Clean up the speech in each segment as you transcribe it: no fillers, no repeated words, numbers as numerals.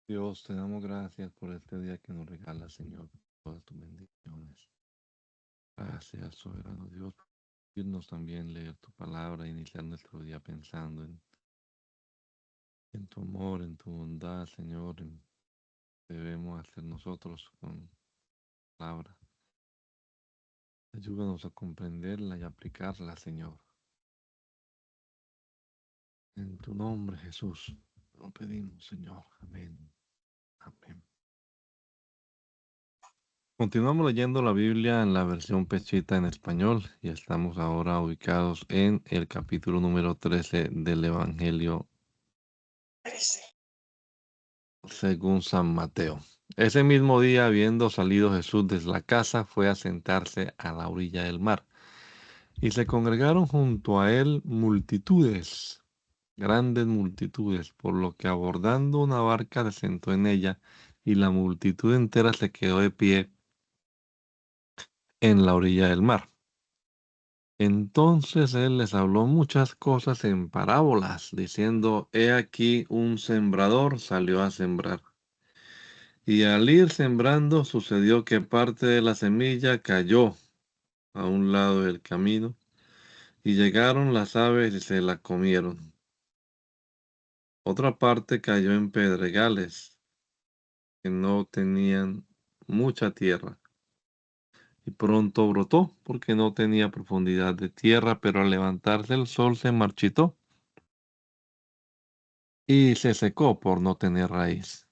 Dios, te damos gracias por este día que nos regalas, Señor, todas tus bendiciones. Gracias, soberano Dios, por irnos también leer tu palabra e iniciar nuestro día pensando en tu amor, en tu bondad, Señor, en que debemos hacer nosotros con tu palabra. Ayúdanos a comprenderla y aplicarla, Señor. En tu nombre, Jesús, lo pedimos, Señor. Amén. Amén. Continuamos leyendo la Biblia en la versión Pechita en español y estamos ahora ubicados en el capítulo número 13 del Evangelio según San Mateo. Ese mismo día, habiendo salido Jesús desde la casa, fue a sentarse a la orilla del mar. Y se congregaron junto a él multitudes, grandes multitudes, por lo que abordando una barca se sentó en ella, y la multitud entera se quedó de pie en la orilla del mar. Entonces él les habló muchas cosas en parábolas, diciendo, He aquí un sembrador salió a sembrar. Y al ir sembrando sucedió que parte de la semilla cayó a un lado del camino, y llegaron las aves y se la comieron. Otra parte cayó en pedregales, que no tenían mucha tierra, y pronto brotó, porque no tenía profundidad de tierra, pero al levantarse el sol se marchitó y se secó por no tener raíz.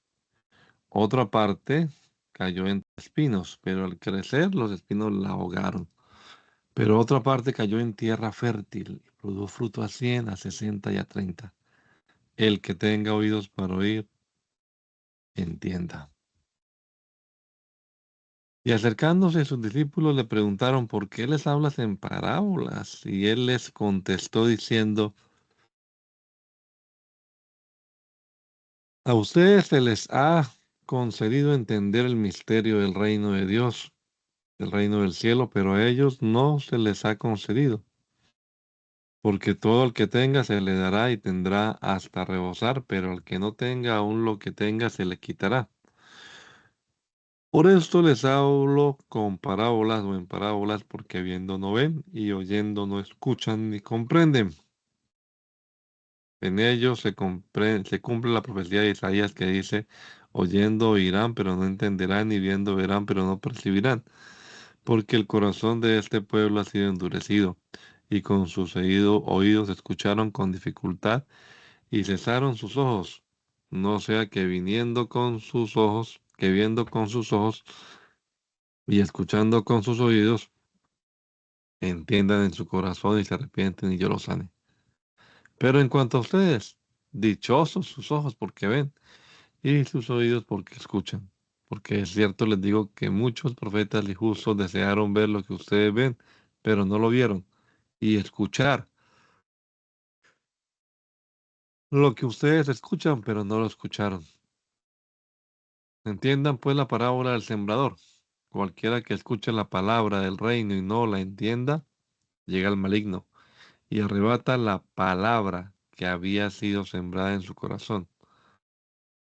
Otra parte cayó entre espinos, pero al crecer los espinos la ahogaron. Pero otra parte cayó en tierra fértil y produjo fruto a 100, a 60 y a 30. El que tenga oídos para oír, entienda. Y acercándose sus discípulos le preguntaron, ¿por qué les hablas en parábolas? Y él les contestó diciendo, a ustedes se les ha concedido entender el misterio del reino de Dios, del reino del cielo, pero a ellos no se les ha concedido. Porque todo el que tenga se le dará y tendrá hasta rebosar, pero al que no tenga, aún lo que tenga se le quitará. Por esto les hablo con parábolas o en parábolas, porque viendo no ven y oyendo no escuchan ni comprenden. En ellos se cumple la profecía de Isaías que dice, oyendo oirán, pero no entenderán, y viendo verán, pero no percibirán. Porque el corazón de este pueblo ha sido endurecido, y con sus oídos escucharon con dificultad, y cesaron sus ojos, no sea que viniendo con sus ojos, que viendo con sus ojos y escuchando con sus oídos, entiendan en su corazón y se arrepienten y yo los sane. Pero en cuanto a ustedes, dichosos sus ojos porque ven y sus oídos porque escuchan. Porque es cierto, les digo que muchos profetas y justos desearon ver lo que ustedes ven, pero no lo vieron, y escuchar lo que ustedes escuchan, pero no lo escucharon. Entiendan pues la parábola del sembrador. Cualquiera que escuche la palabra del reino y no la entienda, llega al maligno y arrebata la palabra que había sido sembrada en su corazón.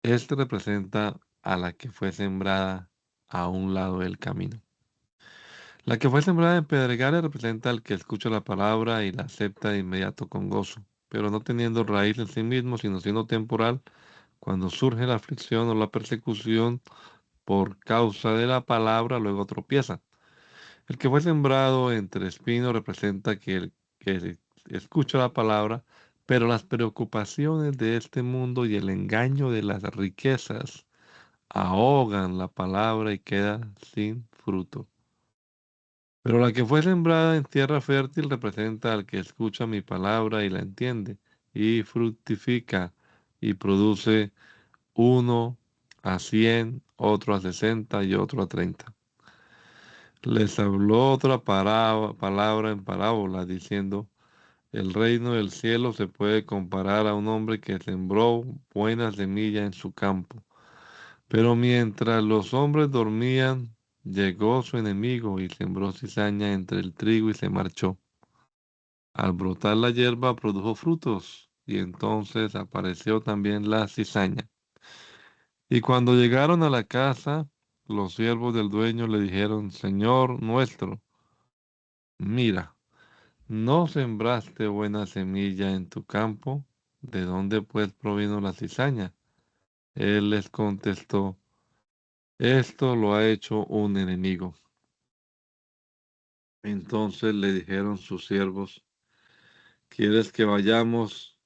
Este representa a la que fue sembrada a un lado del camino. La que fue sembrada en pedregales representa al que escucha la palabra y la acepta de inmediato con gozo, pero no teniendo raíz en sí mismo, sino siendo temporal, cuando surge la aflicción o la persecución por causa de la palabra, luego tropieza. El que fue sembrado entre espinos representa que el que escucha la palabra, pero las preocupaciones de este mundo y el engaño de las riquezas ahogan la palabra y queda sin fruto. Pero la que fue sembrada en tierra fértil representa al que escucha mi palabra y la entiende, y fructifica y produce uno a 100, otro a 60 y otro a 30. Les habló otra palabra en parábola, diciendo, el reino del cielo se puede comparar a un hombre que sembró buena semilla en su campo. Pero mientras los hombres dormían, llegó su enemigo y sembró cizaña entre el trigo y se marchó. Al brotar la hierba produjo frutos, y entonces apareció también la cizaña. Y cuando llegaron a la casa, los siervos del dueño le dijeron, Señor nuestro, mira, ¿no sembraste buena semilla en tu campo? ¿De dónde pues provino la cizaña? Él les contestó, esto lo ha hecho un enemigo. Entonces le dijeron sus siervos, ¿quieres que vayamos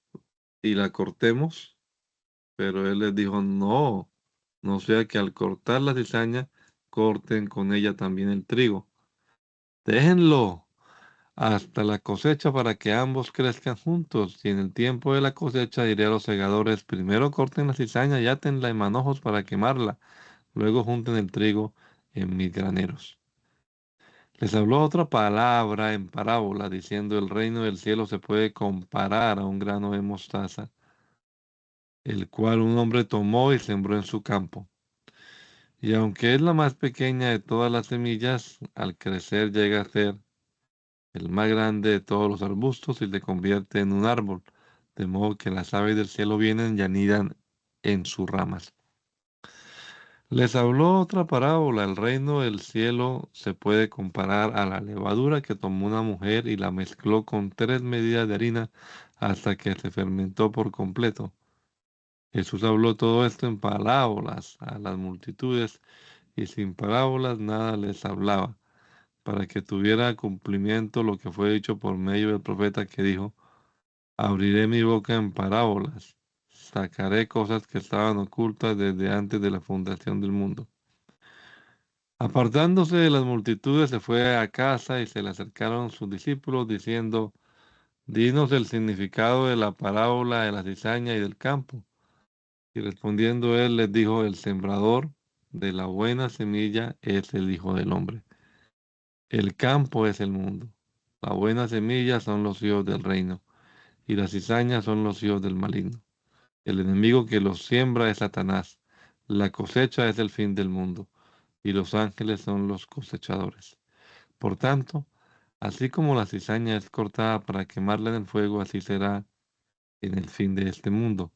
y la cortemos? Pero él les dijo, no, no sea que al cortar la cizaña, corten con ella también el trigo. Déjenlo hasta la cosecha para que ambos crezcan juntos. Y en el tiempo de la cosecha diré a los segadores, primero corten la cizaña y átenla en manojos para quemarla, luego junten el trigo en mis graneros. Les habló otra palabra en parábola, diciendo, el reino del cielo se puede comparar a un grano de mostaza, el cual un hombre tomó y sembró en su campo. Y aunque es la más pequeña de todas las semillas, al crecer llega a ser el más grande de todos los arbustos y se convierte en un árbol, de modo que las aves del cielo vienen y anidan en sus ramas. Les habló otra parábola, el reino del cielo se puede comparar a la levadura que tomó una mujer y la mezcló con 3 medidas de harina hasta que se fermentó por completo. Jesús habló todo esto en parábolas a las multitudes y sin parábolas nada les hablaba, para que tuviera cumplimiento lo que fue dicho por medio del profeta que dijo, abriré mi boca en parábolas, sacaré cosas que estaban ocultas desde antes de la fundación del mundo. Apartándose de las multitudes, se fue a casa y se le acercaron sus discípulos diciendo, dinos el significado de la parábola de la cizaña y del campo. Y respondiendo él les dijo, el sembrador de la buena semilla es el Hijo del Hombre. El campo es el mundo. La buena semilla son los hijos del reino, y las cizañas son los hijos del maligno. El enemigo que los siembra es Satanás. La cosecha es el fin del mundo, y los ángeles son los cosechadores. Por tanto, así como la cizaña es cortada para quemarla en el fuego, así será en el fin de este mundo,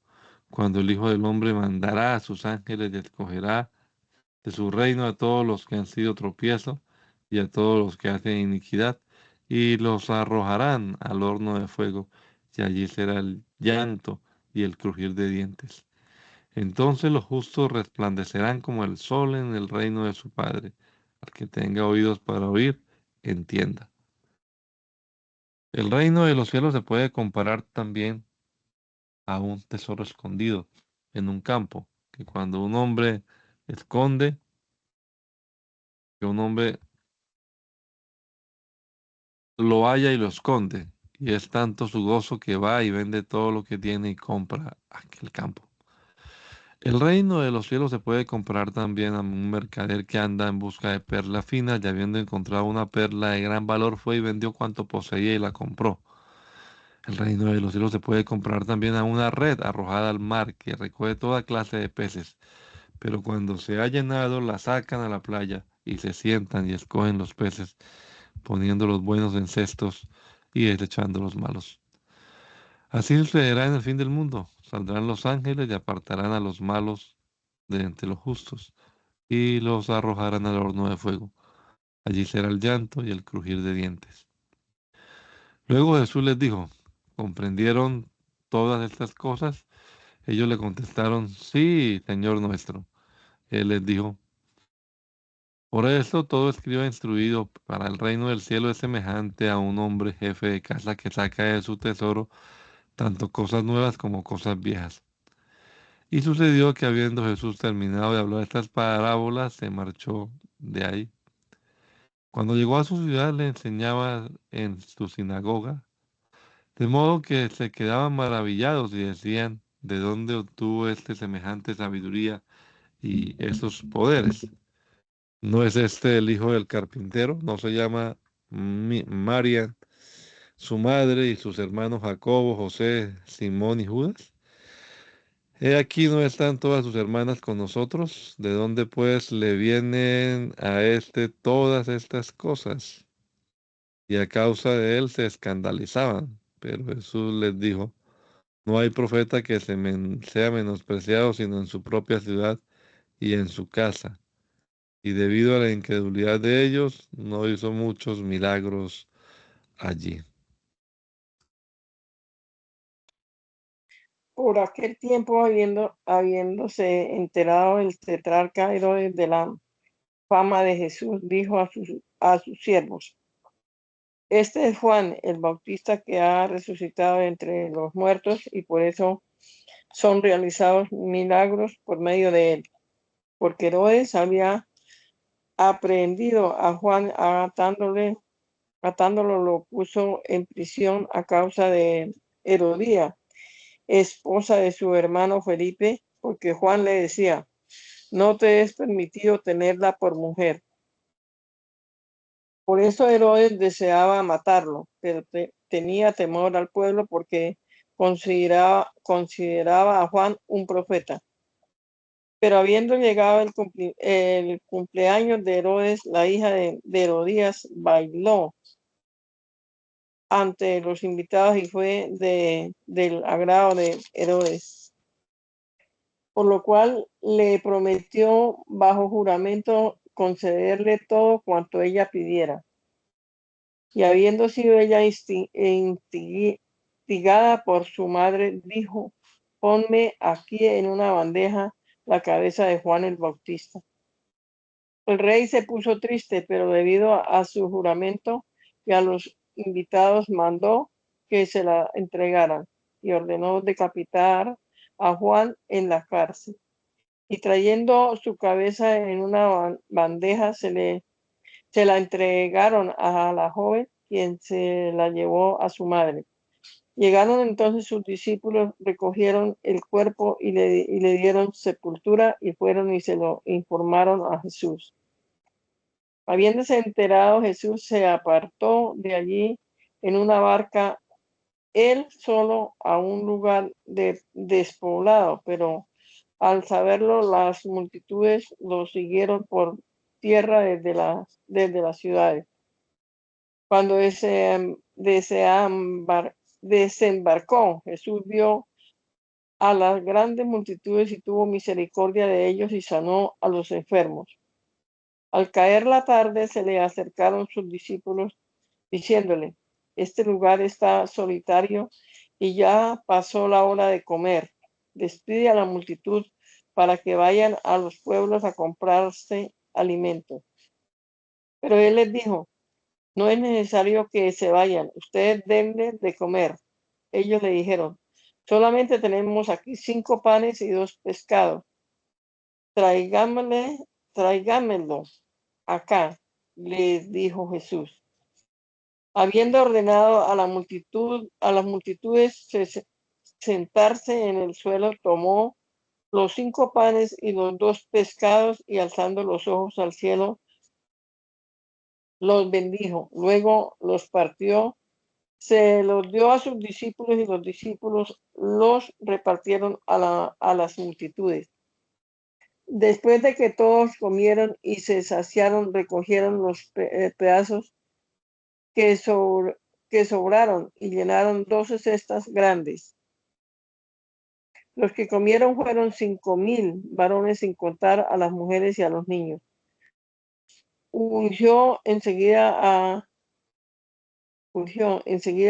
cuando el Hijo del Hombre mandará a sus ángeles y escogerá de su reino a todos los que han sido tropiezo y a todos los que hacen iniquidad, y los arrojarán al horno de fuego, y allí será el llanto y el crujir de dientes. Entonces los justos resplandecerán como el sol en el reino de su Padre. Al que tenga oídos para oír, entienda. El reino de los cielos se puede comparar también a un tesoro escondido en un campo, que cuando un hombre esconde, que un hombre lo halla y lo esconde, y es tanto su gozo que va y vende todo lo que tiene y compra aquel campo. El reino de los cielos se puede comparar también a un mercader que anda en busca de perlas finas y habiendo encontrado una perla de gran valor fue y vendió cuanto poseía y la compró. El reino de los cielos se puede comparar también a una red arrojada al mar que recoge toda clase de peces, pero cuando se ha llenado la sacan a la playa y se sientan y escogen los peces, poniendo los buenos en cestos y desechando los malos. Así sucederá en el fin del mundo. Saldrán los ángeles y apartarán a los malos de entre los justos y los arrojarán al horno de fuego. Allí será el llanto y el crujir de dientes. Luego Jesús les dijo, ¿comprendieron todas estas cosas? Ellos le contestaron, sí, Señor nuestro. Él les dijo, por eso todo escriba instruido para el reino del cielo es semejante a un hombre jefe de casa que saca de su tesoro tanto cosas nuevas como cosas viejas. Y sucedió que habiendo Jesús terminado de hablar estas parábolas, se marchó de ahí. Cuando llegó a su ciudad le enseñaba en su sinagoga, de modo que se quedaban maravillados y decían, ¿de dónde obtuvo este semejante sabiduría y esos poderes? ¿No es este el hijo del carpintero? ¿No se llama María, su madre y sus hermanos Jacobo, José, Simón y Judas? He aquí no están todas sus hermanas con nosotros. ¿De dónde pues le vienen a este todas estas cosas? Y a causa de él se escandalizaban. Pero Jesús les dijo, no hay profeta que sea menospreciado sino en su propia ciudad y en su casa. Y debido a la incredulidad de ellos, no hizo muchos milagros allí. Por aquel tiempo, habiéndose enterado el tetrarca Herodes de la fama de Jesús, dijo a sus siervos: Este es Juan el Bautista, que ha resucitado entre los muertos, y por eso son realizados milagros por medio de él. Porque Herodes había aprehendido a Juan, atándolo lo puso en prisión a causa de Herodía, esposa de su hermano Felipe, porque Juan le decía: no te es permitido tenerla por mujer. Por eso Herodes deseaba matarlo, pero tenía temor al pueblo, porque consideraba a Juan un profeta. Pero habiendo llegado el cumpleaños de Herodes, la hija de Herodías bailó ante los invitados y fue del agrado de Herodes, por lo cual le prometió bajo juramento concederle todo cuanto ella pidiera. Y habiendo sido ella instigada por su madre, dijo: ponme aquí en una bandeja la cabeza de Juan el Bautista. El rey se puso triste, pero debido a su juramento y a los invitados, mandó que se la entregaran y ordenó decapitar a Juan en la cárcel. Y trayendo su cabeza en una bandeja, se la entregaron a la joven, quien se la llevó a su madre. Llegaron entonces sus discípulos, recogieron el cuerpo y le dieron sepultura, y fueron y se lo informaron a Jesús. Habiéndose enterado, Jesús se apartó de allí en una barca, él solo, a un lugar despoblado, pero al saberlo, las multitudes lo siguieron por tierra desde las ciudades. Cuando desembarcó, Jesús vio a las grandes multitudes y tuvo misericordia de ellos y sanó a los enfermos. Al caer la tarde, se le acercaron sus discípulos diciéndole: este lugar está solitario y ya pasó la hora de comer. Despide a la multitud para que vayan a los pueblos a comprarse alimento. Pero él les dijo: no es necesario que se vayan, ustedes denle de comer. Ellos le dijeron: solamente tenemos aquí 5 panes y 2 pescados. Tráigamelo acá, les dijo Jesús. Habiendo ordenado a las multitudes sentarse en el suelo, tomó los 5 panes y los 2 pescados, y alzando los ojos al cielo, los bendijo. Luego los partió, se los dio a sus discípulos, y los discípulos los repartieron a las multitudes. Después de que todos comieron y se saciaron, recogieron los pedazos que sobraron y llenaron 12 cestas grandes. Los que comieron fueron 5,000 varones, sin contar a las mujeres y a los niños. Urgió enseguida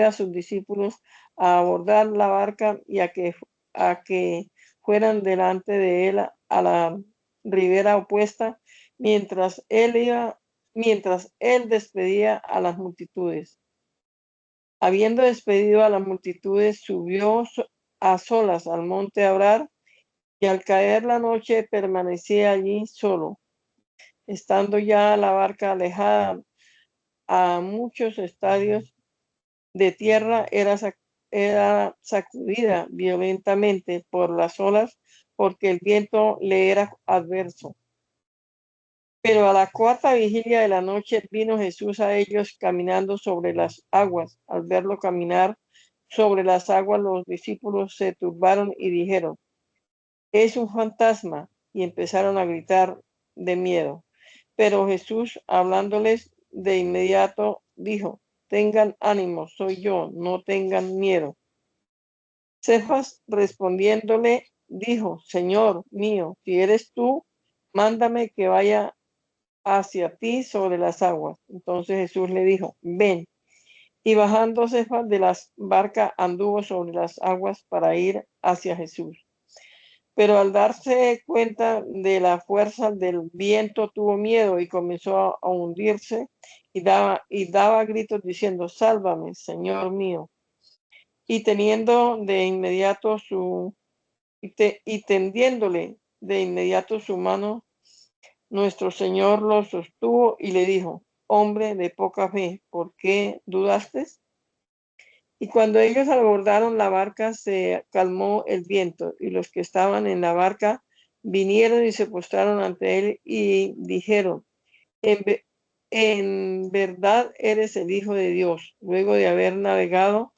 a sus discípulos a abordar la barca y a que fueran delante de él a la ribera opuesta, mientras él despedía a las multitudes. Habiendo despedido a las multitudes, subió a solas al monte a orar, y al caer la noche permanecía allí solo. Estando ya la barca alejada a muchos estadios de tierra, era sacudida violentamente por las olas, porque el viento le era adverso. Pero a la 4ª vigilia de la noche vino Jesús a ellos caminando sobre las aguas. Al verlo caminar sobre las aguas, los discípulos se turbaron y dijeron: es un fantasma, y empezaron a gritar de miedo. Pero Jesús, hablándoles de inmediato, dijo: tengan ánimo, soy yo, no tengan miedo. Cefas respondiéndole dijo: Señor mío, si eres tú, mándame que vaya hacia ti sobre las aguas. Entonces Jesús le dijo, ven. Y bajando Cefas de la barca anduvo sobre las aguas para ir hacia Jesús. Pero al darse cuenta de la fuerza del viento tuvo miedo y comenzó a hundirse y daba gritos diciendo, sálvame, Señor mío. Y teniendo de inmediato y tendiéndole de inmediato su mano, nuestro Señor lo sostuvo y le dijo, hombre de poca fe, ¿por qué dudaste? Y cuando ellos abordaron la barca, se calmó el viento, y los que estaban en la barca vinieron y se postraron ante él y dijeron, en, en verdad eres el Hijo de Dios. Luego de haber navegado,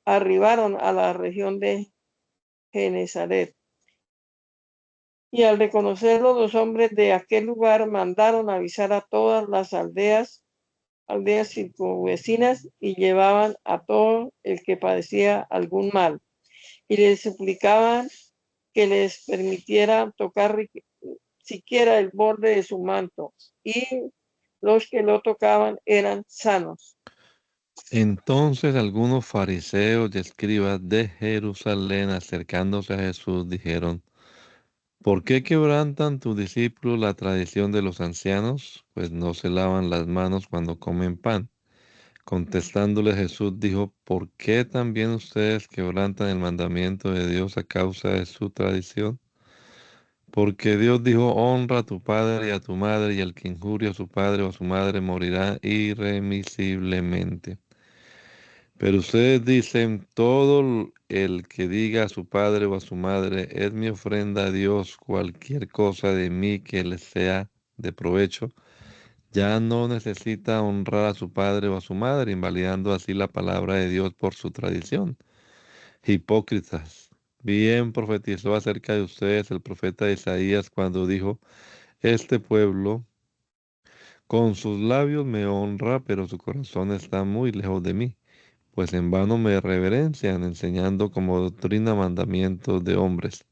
arribaron a la región de Genezaret. Y al reconocerlo, los hombres de aquel lugar mandaron avisar a todas las aldeas circunvecinas, y llevaban a todo el que padecía algún mal y les suplicaban que les permitiera tocar siquiera el borde de su manto, y los que lo tocaban eran sanos. Entonces algunos fariseos y escribas de Jerusalén, acercándose a Jesús, dijeron, ¿por qué quebrantan tus discípulos la tradición de los ancianos? Pues no se lavan las manos cuando comen pan. Contestándole Jesús dijo, ¿por qué también ustedes quebrantan el mandamiento de Dios a causa de su tradición? Porque Dios dijo, honra a tu padre y a tu madre, y el que injuria a su padre o a su madre morirá irremisiblemente. Pero ustedes dicen, todo el que diga a su padre o a su madre, es mi ofrenda a Dios, cualquier cosa de mí que les sea de provecho, ya no necesita honrar a su padre o a su madre, invalidando así la palabra de Dios por su tradición. Hipócritas, bien profetizó acerca de ustedes el profeta Isaías cuando dijo, este pueblo con sus labios me honra, pero su corazón está muy lejos de mí, pues en vano me reverencian, enseñando como doctrina mandamientos de hombres.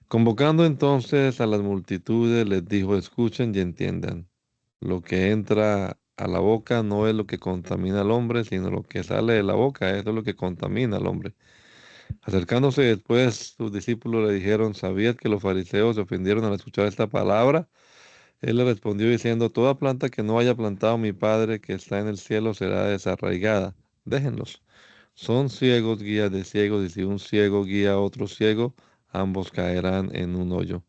Convocando entonces a las multitudes, les dijo, escuchen y entiendan. Lo que entra a la boca no es lo que contamina al hombre, sino lo que sale de la boca, eso es lo que contamina al hombre. Acercándose después, sus discípulos le dijeron, ¿sabías que los fariseos se ofendieron al escuchar esta palabra? Él le respondió diciendo, toda planta que no haya plantado mi Padre que está en el cielo será desarraigada. Déjenlos. Son ciegos guías de ciegos, y si un ciego guía a otro ciego, ambos caerán en un hoyo.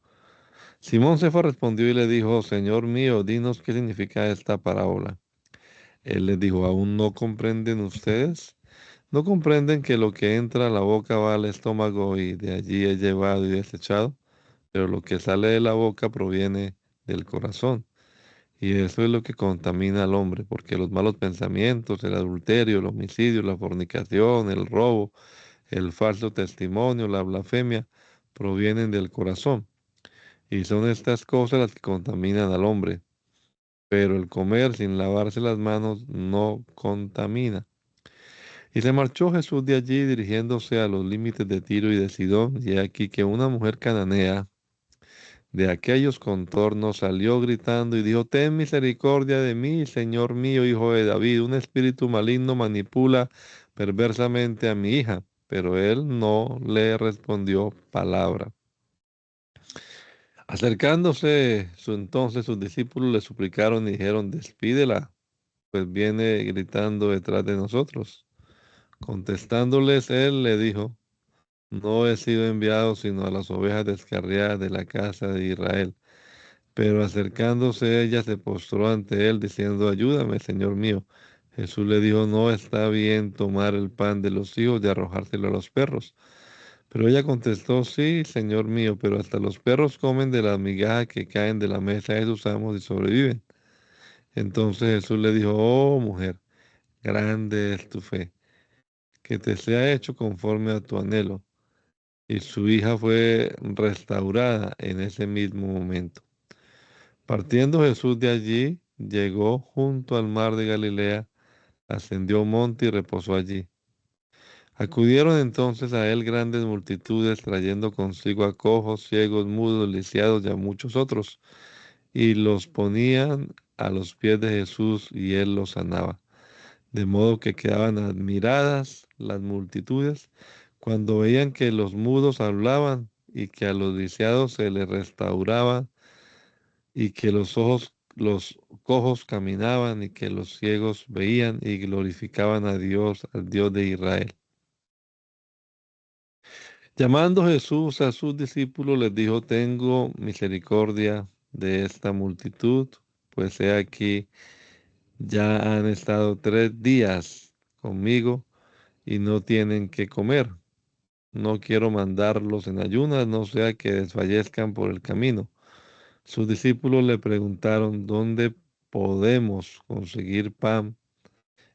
Simón Cefas respondió y le dijo, Señor mío, dinos qué significa esta parábola. Él les dijo, ¿aún no comprenden ustedes? ¿No comprenden que lo que entra a la boca va al estómago y de allí es llevado y desechado? Pero lo que sale de la boca proviene del corazón. Y eso es lo que contamina al hombre, porque los malos pensamientos, el adulterio, el homicidio, la fornicación, el robo, el falso testimonio, la blasfemia, provienen del corazón. Y son estas cosas las que contaminan al hombre. Pero el comer sin lavarse las manos no contamina. Y se marchó Jesús de allí dirigiéndose a los límites de Tiro y de Sidón, y he aquí que una mujer cananea de aquellos contornos salió gritando y dijo, ten misericordia de mí, Señor mío, hijo de David, un espíritu maligno manipula perversamente a mi hija. Pero él no le respondió palabra. Acercándose entonces sus discípulos le suplicaron y dijeron, despídela, pues viene gritando detrás de nosotros. Contestándoles él le dijo, no he sido enviado sino a las ovejas descarriadas de la casa de Israel. Pero acercándose ella se postró ante él diciendo, ayúdame, Señor mío. Jesús le dijo, no está bien tomar el pan de los hijos y arrojárselo a los perros. Pero ella contestó, sí, Señor mío, pero hasta los perros comen de las migajas que caen de la mesa de sus amos y sobreviven. Entonces Jesús le dijo, oh mujer, grande es tu fe, que te sea hecho conforme a tu anhelo. Y su hija fue restaurada en ese mismo momento. Partiendo Jesús de allí, llegó junto al mar de Galilea, ascendió a un monte y reposó allí. Acudieron entonces a él grandes multitudes, trayendo consigo a cojos, ciegos, mudos, lisiados y a muchos otros, y los ponían a los pies de Jesús, y él los sanaba. De modo que quedaban admiradas las multitudes cuando veían que los mudos hablaban y que a los lisiados se les restauraba y que los cojos caminaban y que los ciegos veían y glorificaban a Dios, al Dios de Israel. Llamando Jesús a sus discípulos, les dijo: Tengo misericordia de esta multitud, pues he aquí, ya han estado 3 días conmigo y no tienen que comer. No quiero mandarlos en ayunas, no sea que desfallezcan por el camino. Sus discípulos le preguntaron: ¿Dónde podemos conseguir pan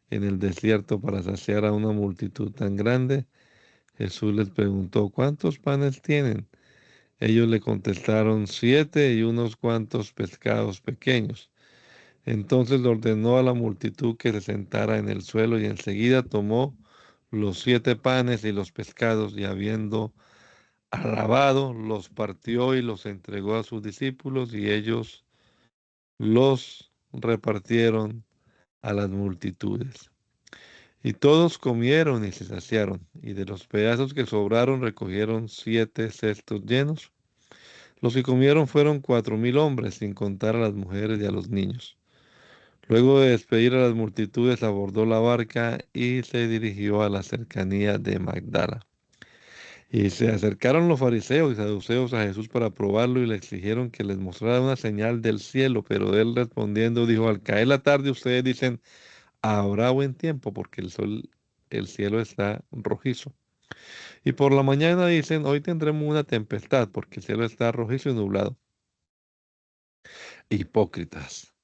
en el desierto para saciar a una multitud tan grande? Jesús les preguntó: ¿Cuántos panes tienen? Ellos le contestaron: 7 y unos cuantos pescados pequeños. Entonces le ordenó a la multitud que se sentara en el suelo, y enseguida tomó los 7 panes y los pescados, y habiendo alabado, los partió y los entregó a sus discípulos, y ellos los repartieron a las multitudes. Y todos comieron y se saciaron, y de los pedazos que sobraron recogieron 7 cestos llenos. Los que comieron fueron 4000 hombres, sin contar a las mujeres y a los niños. Luego de despedir a las multitudes, abordó la barca y se dirigió a la cercanía de Magdala. Y se acercaron los fariseos y saduceos a Jesús para probarlo, y le exigieron que les mostrara una señal del cielo, pero él respondiendo dijo: Al caer la tarde ustedes dicen: habrá buen tiempo, porque el cielo está rojizo. Y por la mañana dicen: hoy tendremos una tempestad, porque el cielo está rojizo y nublado. Hipócritas.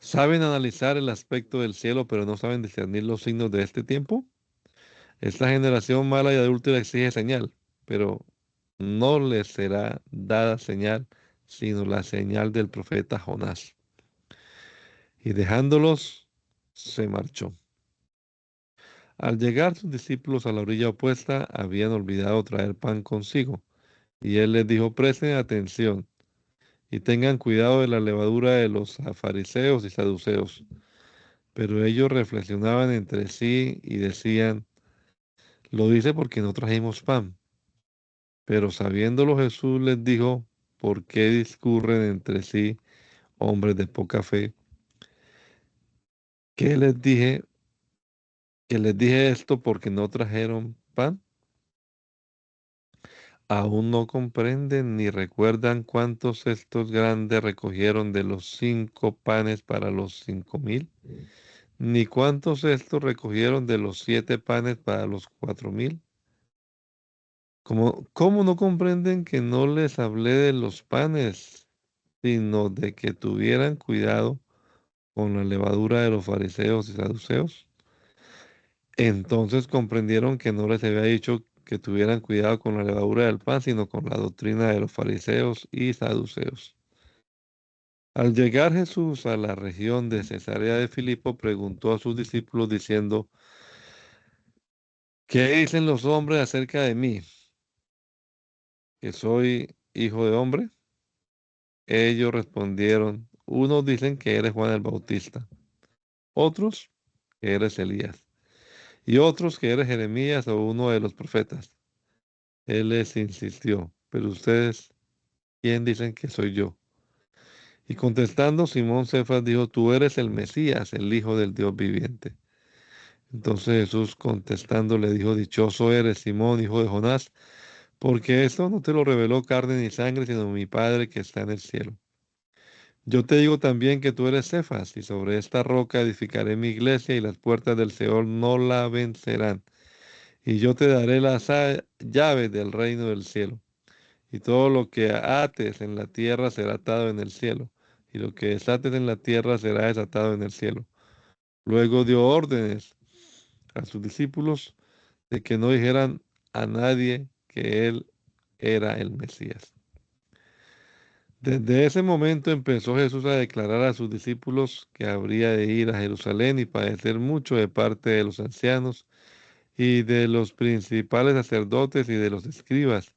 ¿Saben analizar el aspecto del cielo, pero no saben discernir los signos de este tiempo? Esta generación mala y adúltera exige señal, pero no les será dada señal, sino la señal del profeta Jonás. Y dejándolos, se marchó. Al llegar sus discípulos a la orilla opuesta, habían olvidado traer pan consigo. Y él les dijo: presten atención y tengan cuidado de la levadura de los fariseos y saduceos. Pero ellos reflexionaban entre sí y decían: lo dice porque no trajimos pan. Pero sabiéndolo, Jesús les dijo: ¿por qué discurren entre sí, hombres de poca fe? ¿Qué les dije? Que les dije esto porque no trajeron pan. ¿Aún no comprenden ni recuerdan cuántos cestos grandes recogieron de los 5 panes para los 5000? ¿Ni cuántos cestos recogieron de los 7 panes para los 4000? ¿Cómo no comprenden que no les hablé de los panes, sino de que tuvieran cuidado con la levadura de los fariseos y saduceos? Entonces comprendieron que no les había dicho que tuvieran cuidado con la levadura del pan, sino con la doctrina de los fariseos y saduceos. Al llegar Jesús a la región de Cesarea de Filipo, preguntó a sus discípulos diciendo: ¿qué dicen los hombres acerca de mí? ¿Que soy hijo de hombre? Ellos respondieron: unos dicen que eres Juan el Bautista, otros que eres Elías, y otros que eres Jeremías o uno de los profetas. Él les insistió: pero ustedes, ¿quién dicen que soy yo? Y contestando, Simón Cefas dijo: tú eres el Mesías, el Hijo del Dios viviente. Entonces Jesús contestando le dijo: dichoso eres, Simón, hijo de Jonás, porque esto no te lo reveló carne ni sangre, sino mi Padre que está en el cielo. Yo te digo también que tú eres Cefas, y sobre esta roca edificaré mi iglesia, y las puertas del Seol no la vencerán. Y yo te daré las llaves del reino del cielo. Y todo lo que ates en la tierra será atado en el cielo, y lo que desates en la tierra será desatado en el cielo. Luego dio órdenes a sus discípulos de que no dijeran a nadie que él era el Mesías. Desde ese momento empezó Jesús a declarar a sus discípulos que habría de ir a Jerusalén y padecer mucho de parte de los ancianos y de los principales sacerdotes y de los escribas,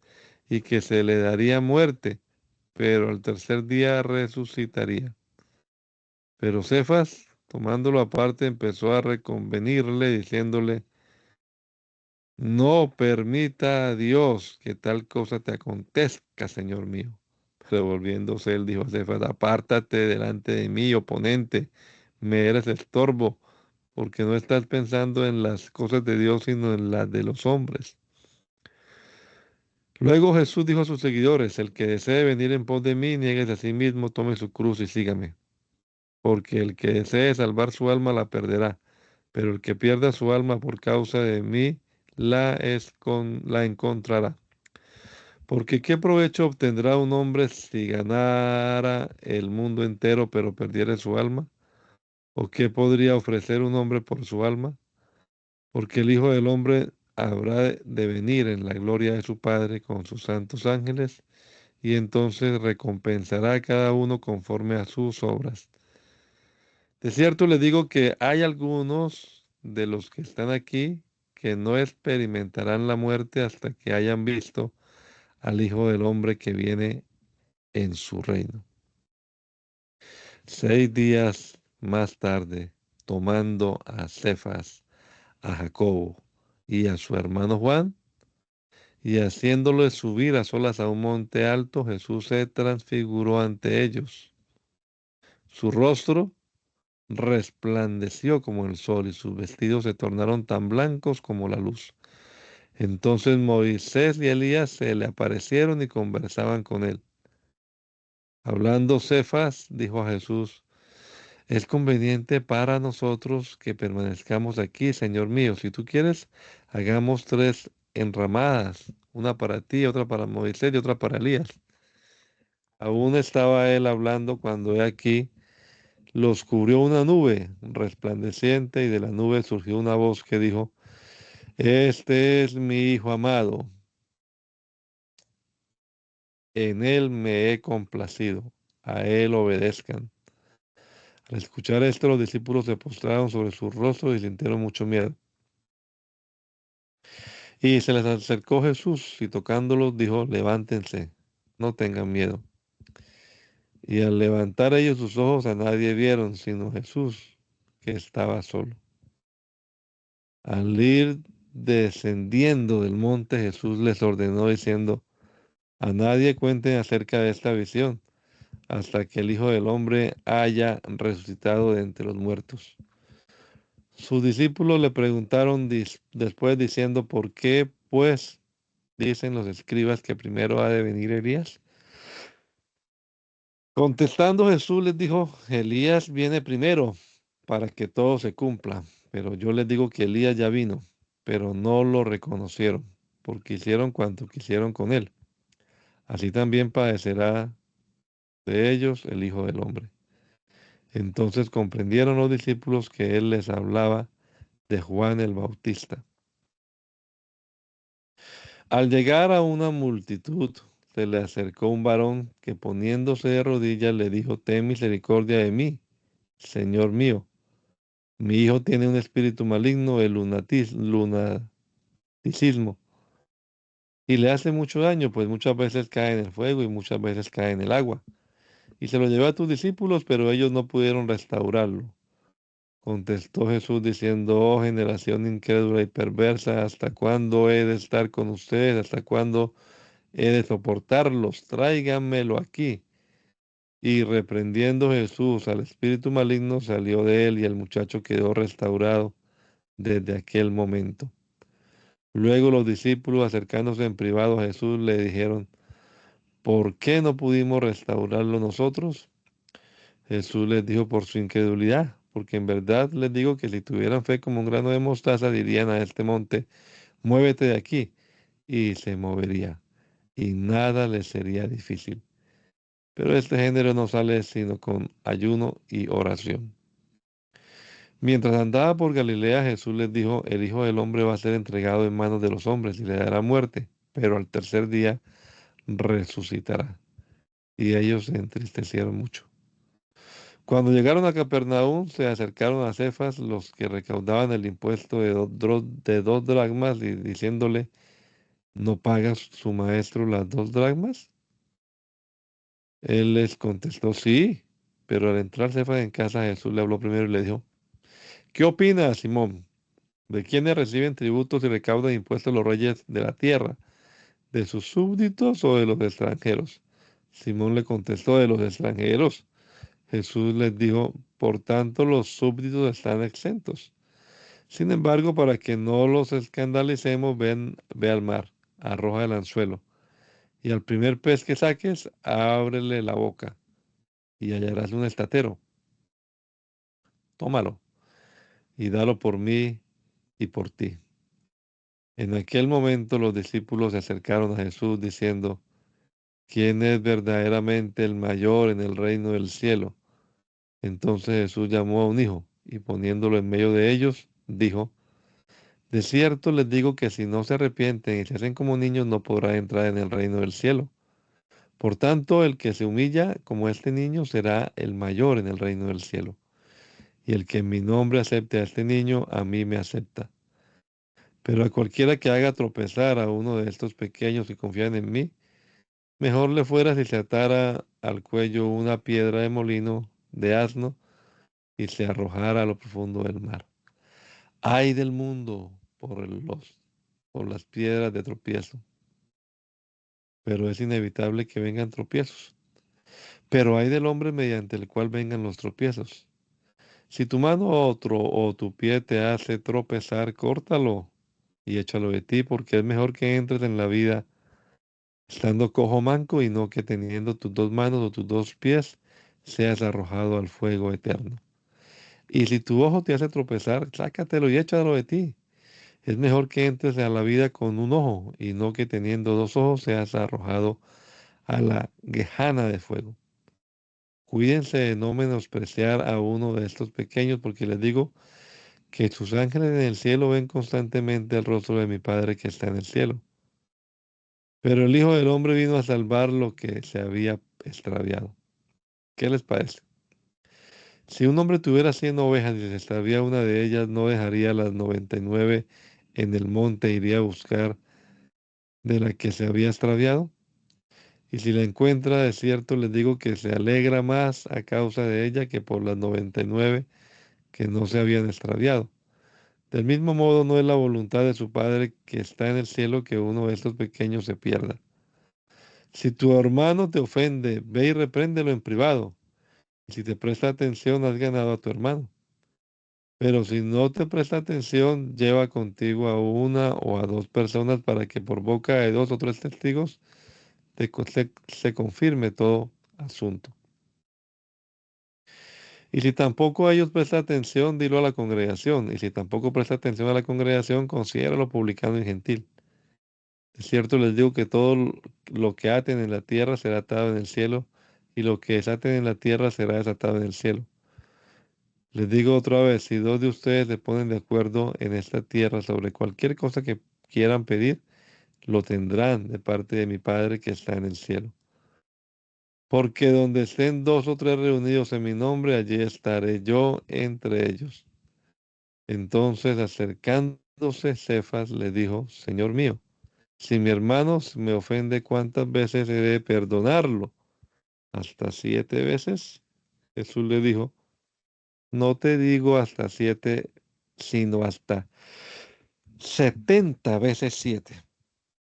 y que se le daría muerte, pero al tercer día resucitaría. Pero Cefas, tomándolo aparte, empezó a reconvenirle, diciéndole, no permita a Dios que tal cosa te acontezca, Señor mío. Pero volviéndose, él dijo a Cefas, apártate delante de mí, oponente, me eres estorbo, porque no estás pensando en las cosas de Dios, sino en las de los hombres. Luego Jesús dijo a sus seguidores, el que desee venir en pos de mí, nieguese a sí mismo, tome su cruz y sígame. Porque el que desee salvar su alma la perderá, pero el que pierda su alma por causa de mí la encontrará. Porque ¿qué provecho obtendrá un hombre si ganara el mundo entero pero perdiere su alma? ¿O qué podría ofrecer un hombre por su alma? Porque el Hijo del Hombre habrá de venir en la gloria de su Padre con sus santos ángeles, y entonces recompensará a cada uno conforme a sus obras. De cierto les digo que hay algunos de los que están aquí que no experimentarán la muerte hasta que hayan visto al Hijo del Hombre que viene en su reino. 6 días más tarde, tomando a Cefas, a Jacobo y a su hermano Juan, y haciéndoles subir a solas a un monte alto, Jesús se transfiguró ante ellos. Su rostro resplandeció como el sol y sus vestidos se tornaron tan blancos como la luz. Entonces Moisés y Elías se le aparecieron y conversaban con él. Hablando Cefas, dijo a Jesús, es conveniente para nosotros que permanezcamos aquí, Señor mío. Si tú quieres, hagamos 3 enramadas, una para ti, otra para Moisés y otra para Elías. Aún estaba él hablando cuando he aquí los cubrió una nube resplandeciente y de la nube surgió una voz que dijo, este es mi Hijo amado, en él me he complacido, a él obedezcan. Al escuchar esto, los discípulos se postraron sobre sus rostros y sintieron mucho miedo. Y se les acercó Jesús y tocándolos dijo, levántense, no tengan miedo. Y al levantar ellos sus ojos a nadie vieron, sino Jesús, que estaba solo. Al ir descendiendo del monte, Jesús les ordenó diciendo, a nadie cuenten acerca de esta visión, hasta que el Hijo del Hombre haya resucitado de entre los muertos. Sus discípulos le preguntaron después diciendo, ¿por qué, pues, dicen los escribas que primero ha de venir Elías? Contestando Jesús les dijo, Elías viene primero para que todo se cumpla, pero yo les digo que Elías ya vino, pero no lo reconocieron, porque hicieron cuanto quisieron con él. Así también padecerá de ellos el Hijo del Hombre. Entonces comprendieron los discípulos que él les hablaba de Juan el Bautista. Al llegar a una multitud, se le acercó un varón que poniéndose de rodillas le dijo, ten misericordia de mí, Señor mío. Mi hijo tiene un espíritu maligno, el lunaticismo, y le hace mucho daño, pues muchas veces cae en el fuego y muchas veces cae en el agua. Y se lo llevó a tus discípulos, pero ellos no pudieron restaurarlo. Contestó Jesús diciendo, oh generación incrédula y perversa, ¿hasta cuándo he de estar con ustedes? ¿Hasta cuándo he de soportarlos? Tráiganmelo aquí. Y reprendiendo Jesús al espíritu maligno, salió de él y el muchacho quedó restaurado desde aquel momento. Luego los discípulos, acercándose en privado a Jesús, le dijeron, ¿por qué no pudimos restaurarlo nosotros? Jesús les dijo por su incredulidad, porque en verdad les digo que si tuvieran fe como un grano de mostaza, dirían a este monte, muévete de aquí, y se movería, y nada les sería difícil. Pero este género no sale sino con ayuno y oración. Mientras andaba por Galilea, Jesús les dijo, el Hijo del Hombre va a ser entregado en manos de los hombres y le dará muerte, pero al tercer día resucitará. Y ellos se entristecieron mucho. Cuando llegaron a Capernaum, se acercaron a Cefas los que recaudaban el impuesto de 2 dracmas, y diciéndole, ¿no paga su maestro las 2 dracmas? Él les contestó, sí. Pero al entrar Cefas en casa, Jesús le habló primero y le dijo, ¿qué opinas, Simón? ¿De quiénes reciben tributos y recaudan impuestos los reyes de la tierra? ¿De sus súbditos o de los extranjeros? Simón le contestó, de los extranjeros. Jesús les dijo, por tanto los súbditos están exentos. Sin embargo, para que no los escandalicemos, ve al mar, arroja el anzuelo, y al primer pez que saques, ábrele la boca, y hallarás un estatero. Tómalo, y dalo por mí y por ti. En aquel momento los discípulos se acercaron a Jesús diciendo, ¿quién es verdaderamente el mayor en el reino del cielo? Entonces Jesús llamó a un hijo, y poniéndolo en medio de ellos, dijo, de cierto les digo que si no se arrepienten y se hacen como niños, no podrán entrar en el reino del cielo. Por tanto, el que se humilla como este niño será el mayor en el reino del cielo. Y el que en mi nombre acepte a este niño, a mí me acepta. Pero a cualquiera que haga tropezar a uno de estos pequeños que confían en mí, mejor le fuera si se atara al cuello una piedra de molino de asno y se arrojara a lo profundo del mar. Ay del mundo por las piedras de tropiezo, pero es inevitable que vengan tropiezos. Pero hay del hombre mediante el cual vengan los tropiezos. Si tu mano o tu pie te hace tropezar, córtalo y échalo de ti, porque es mejor que entres en la vida estando cojo manco y no que teniendo tus 2 manos o tus 2 pies seas arrojado al fuego eterno. Y si tu ojo te hace tropezar, sácatelo y échalo de ti. Es mejor que entres a la vida con un ojo y no que teniendo 2 ojos seas arrojado a la gejana de fuego. Cuídense de no menospreciar a uno de estos pequeños, porque les digo que sus ángeles en el cielo ven constantemente el rostro de mi Padre que está en el cielo. Pero el Hijo del Hombre vino a salvar lo que se había extraviado. ¿Qué les parece? Si un hombre tuviera 100 ovejas y se extravía una de ellas, ¿no dejaría las 99 en el monte e iría a buscar de la que se había extraviado? Y si la encuentra, de cierto les digo que se alegra más a causa de ella que por las 99 que no se habían extraviado. Del mismo modo, no es la voluntad de su Padre que está en el cielo que uno de estos pequeños se pierda. Si tu hermano te ofende, ve y repréndelo en privado. Y si te presta atención, has ganado a tu hermano. Pero si no te presta atención, lleva contigo a una o a 2 personas para que por boca de 2 o 3 testigos se confirme todo asunto. Y si tampoco a ellos presta atención, dilo a la congregación. Y si tampoco presta atención a la congregación, considéralo publicano y gentil. De cierto les digo que todo lo que aten en la tierra será atado en el cielo, y lo que desaten en la tierra será desatado en el cielo. Les digo otra vez, si 2 de ustedes se ponen de acuerdo en esta tierra sobre cualquier cosa que quieran pedir, lo tendrán de parte de mi Padre que está en el cielo. Porque donde estén 2 o 3 reunidos en mi nombre, allí estaré yo entre ellos. Entonces, acercándose Cefas, le dijo, Señor mío, si mi hermano me ofende, ¿cuántas veces he de perdonarlo? ¿Hasta 7 veces? Jesús le dijo, no te digo hasta 7, sino hasta 70 veces 7.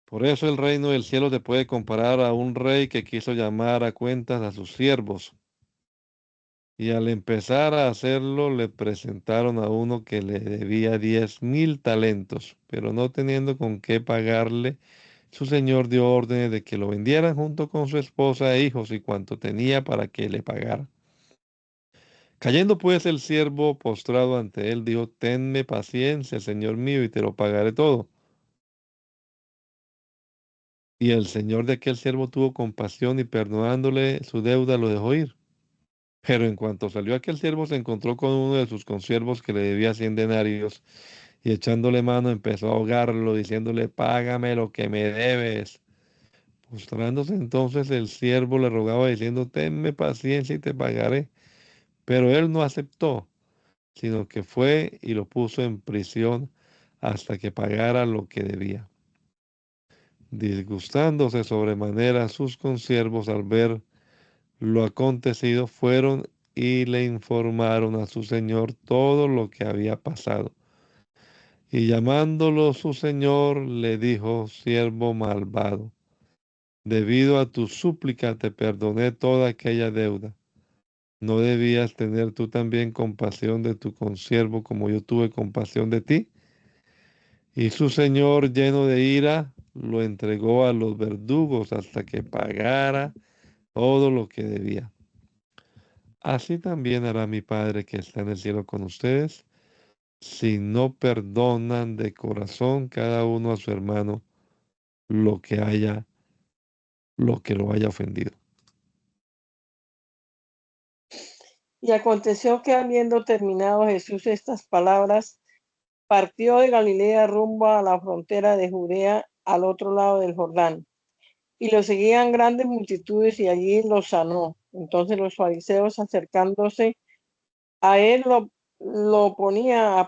Por eso el reino del cielo te puede comparar a un rey que quiso llamar a cuentas a sus siervos. Y al empezar a hacerlo, le presentaron a uno que le debía 10.000 talentos, pero no teniendo con qué pagarle, su señor dio órdenes de que lo vendieran junto con su esposa e hijos y cuanto tenía para que le pagara. Cayendo pues el siervo postrado ante él, dijo, tenme paciencia, señor mío, y te lo pagaré todo. Y el señor de aquel siervo tuvo compasión y perdonándole su deuda lo dejó ir. Pero en cuanto salió aquel siervo se encontró con uno de sus consiervos que le debía 100 denarios y echándole mano empezó a ahogarlo diciéndole, págame lo que me debes. Postrándose entonces el siervo le rogaba diciendo, tenme paciencia y te pagaré. Pero él no aceptó, sino que fue y lo puso en prisión hasta que pagara lo que debía. Disgustándose sobremanera sus consiervos al ver lo acontecido, fueron y le informaron a su señor todo lo que había pasado. Y llamándolo su señor, le dijo: siervo malvado, debido a tu súplica te perdoné toda aquella deuda. ¿No debías tener tú también compasión de tu consiervo como yo tuve compasión de ti? Y su señor, lleno de ira, lo entregó a los verdugos hasta que pagara todo lo que debía. Así también hará mi Padre que está en el cielo con ustedes, si no perdonan de corazón cada uno a su hermano lo que lo haya ofendido. Y aconteció que habiendo terminado Jesús estas palabras, partió de Galilea rumbo a la frontera de Judea al otro lado del Jordán. Y lo seguían grandes multitudes y allí los sanó. Entonces los fariseos, acercándose a él, lo ponían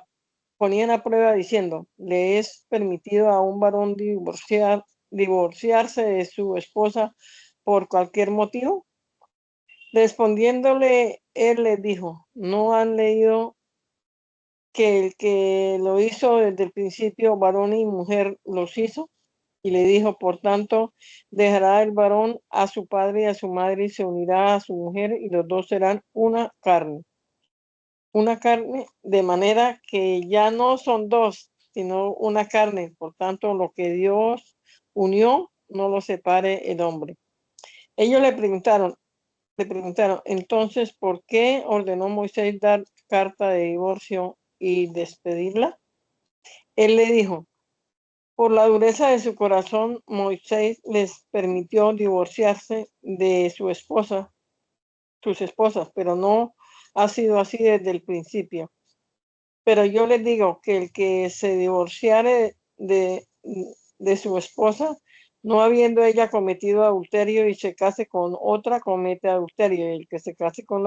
a prueba diciendo: ¿le es permitido a un varón divorciarse de su esposa por cualquier motivo? Respondiéndole, él les dijo: ¿no han leído que el que lo hizo desde el principio, varón y mujer los hizo? Y le dijo: por tanto, dejará el varón a su padre y a su madre y se unirá a su mujer y los dos serán una carne. Una carne, de manera que ya no son dos, sino una carne. Por tanto, lo que Dios unió, no lo separe el hombre. Ellos le preguntaron, entonces, ¿por qué ordenó Moisés dar carta de divorcio y despedirla? Él le dijo: por la dureza de su corazón, Moisés les permitió divorciarse de sus esposas, pero no ha sido así desde el principio. Pero yo les digo que el que se divorciare de su esposa, no habiendo ella cometido adulterio y se case con otra, comete adulterio. Y el que se case con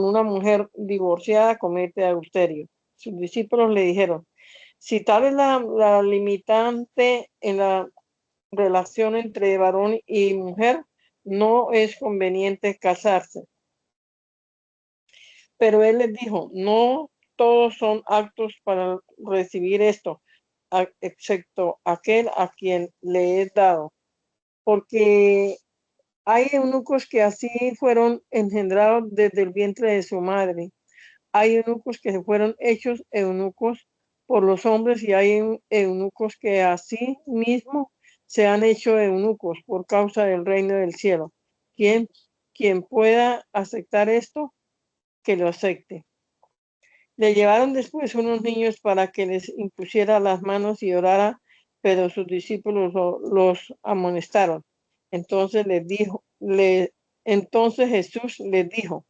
una mujer divorciada, comete adulterio. Sus discípulos le dijeron: si tal es la limitante en la relación entre varón y mujer, no es conveniente casarse. Pero él les dijo: no todos son aptos para recibir esto, excepto aquel a quien le es dado. Porque hay eunucos que así fueron engendrados desde el vientre de su madre. Hay eunucos que se fueron hechos eunucos por los hombres y hay eunucos que así mismo se han hecho eunucos por causa del reino del cielo. Quien pueda aceptar esto, que lo acepte. Le llevaron después unos niños para que les impusiera las manos y orara, pero sus discípulos los amonestaron. Entonces entonces Jesús les dijo: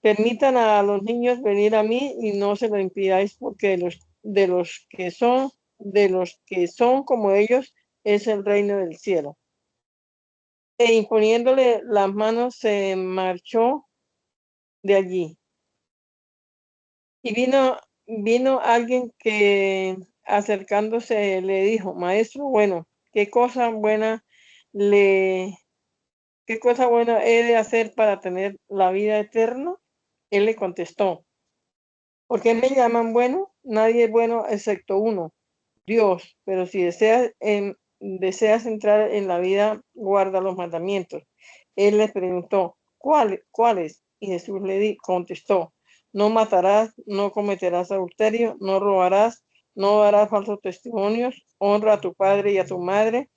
permitan a los niños venir a mí y no se lo impidáis, porque de los que son como ellos es el reino del cielo. E imponiéndole las manos se marchó de allí. Y vino alguien que acercándose le dijo: maestro, bueno, le, qué cosa buena he de hacer para tener la vida eterna? Él le contestó: ¿por qué me llaman bueno? Nadie es bueno excepto uno, Dios. Pero si deseas entrar en la vida, guarda los mandamientos. Él les preguntó: ¿cuáles? Y Jesús contestó: no matarás, no cometerás adulterio, no robarás, no darás falsos testimonios, honra a tu padre y a tu madre,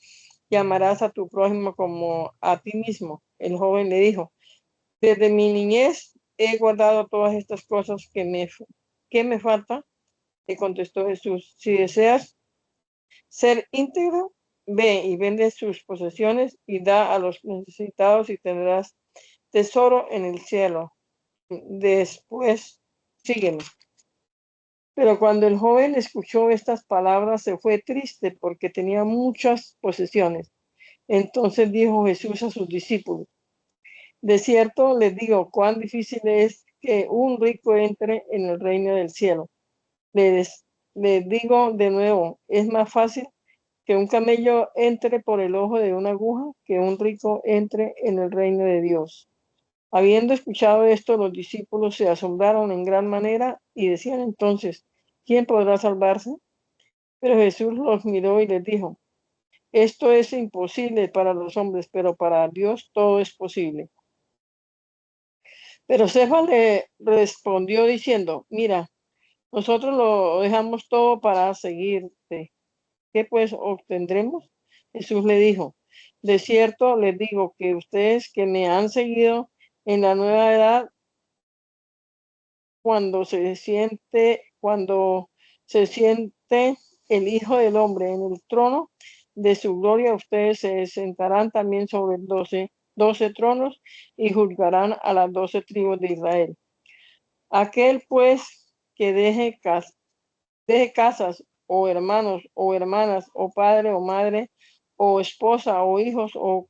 y amarás a tu prójimo como a ti mismo. El joven le dijo: desde mi niñez he guardado todas estas cosas. ¿Qué me falta? Le contestó Jesús: si deseas ser íntegro, ve y vende sus posesiones y da a los necesitados y tendrás tesoro en el cielo. Después, sígueme. Pero cuando el joven escuchó estas palabras, se fue triste porque tenía muchas posesiones. Entonces dijo Jesús a sus discípulos: de cierto les digo, cuán difícil es que un rico entre en el reino del cielo. Les, les digo de nuevo, es más fácil que un camello entre por el ojo de una aguja que un rico entre en el reino de Dios. Habiendo escuchado esto, los discípulos se asombraron en gran manera y decían entonces, ¿quién podrá salvarse? Pero Jesús los miró y les dijo, esto es imposible para los hombres, pero para Dios todo es posible. Pero Cefas le respondió diciendo, mira, nosotros lo dejamos todo para seguirte. ¿Qué pues obtendremos? Jesús le dijo, de cierto les digo que ustedes que me han seguido en la nueva edad, cuando se siente el Hijo del Hombre en el trono de su gloria, ustedes se sentarán también sobre 12 tronos y juzgarán a las 12 tribus de Israel. Aquel pues que deje casas o hermanos o hermanas o padre o madre o esposa o hijos o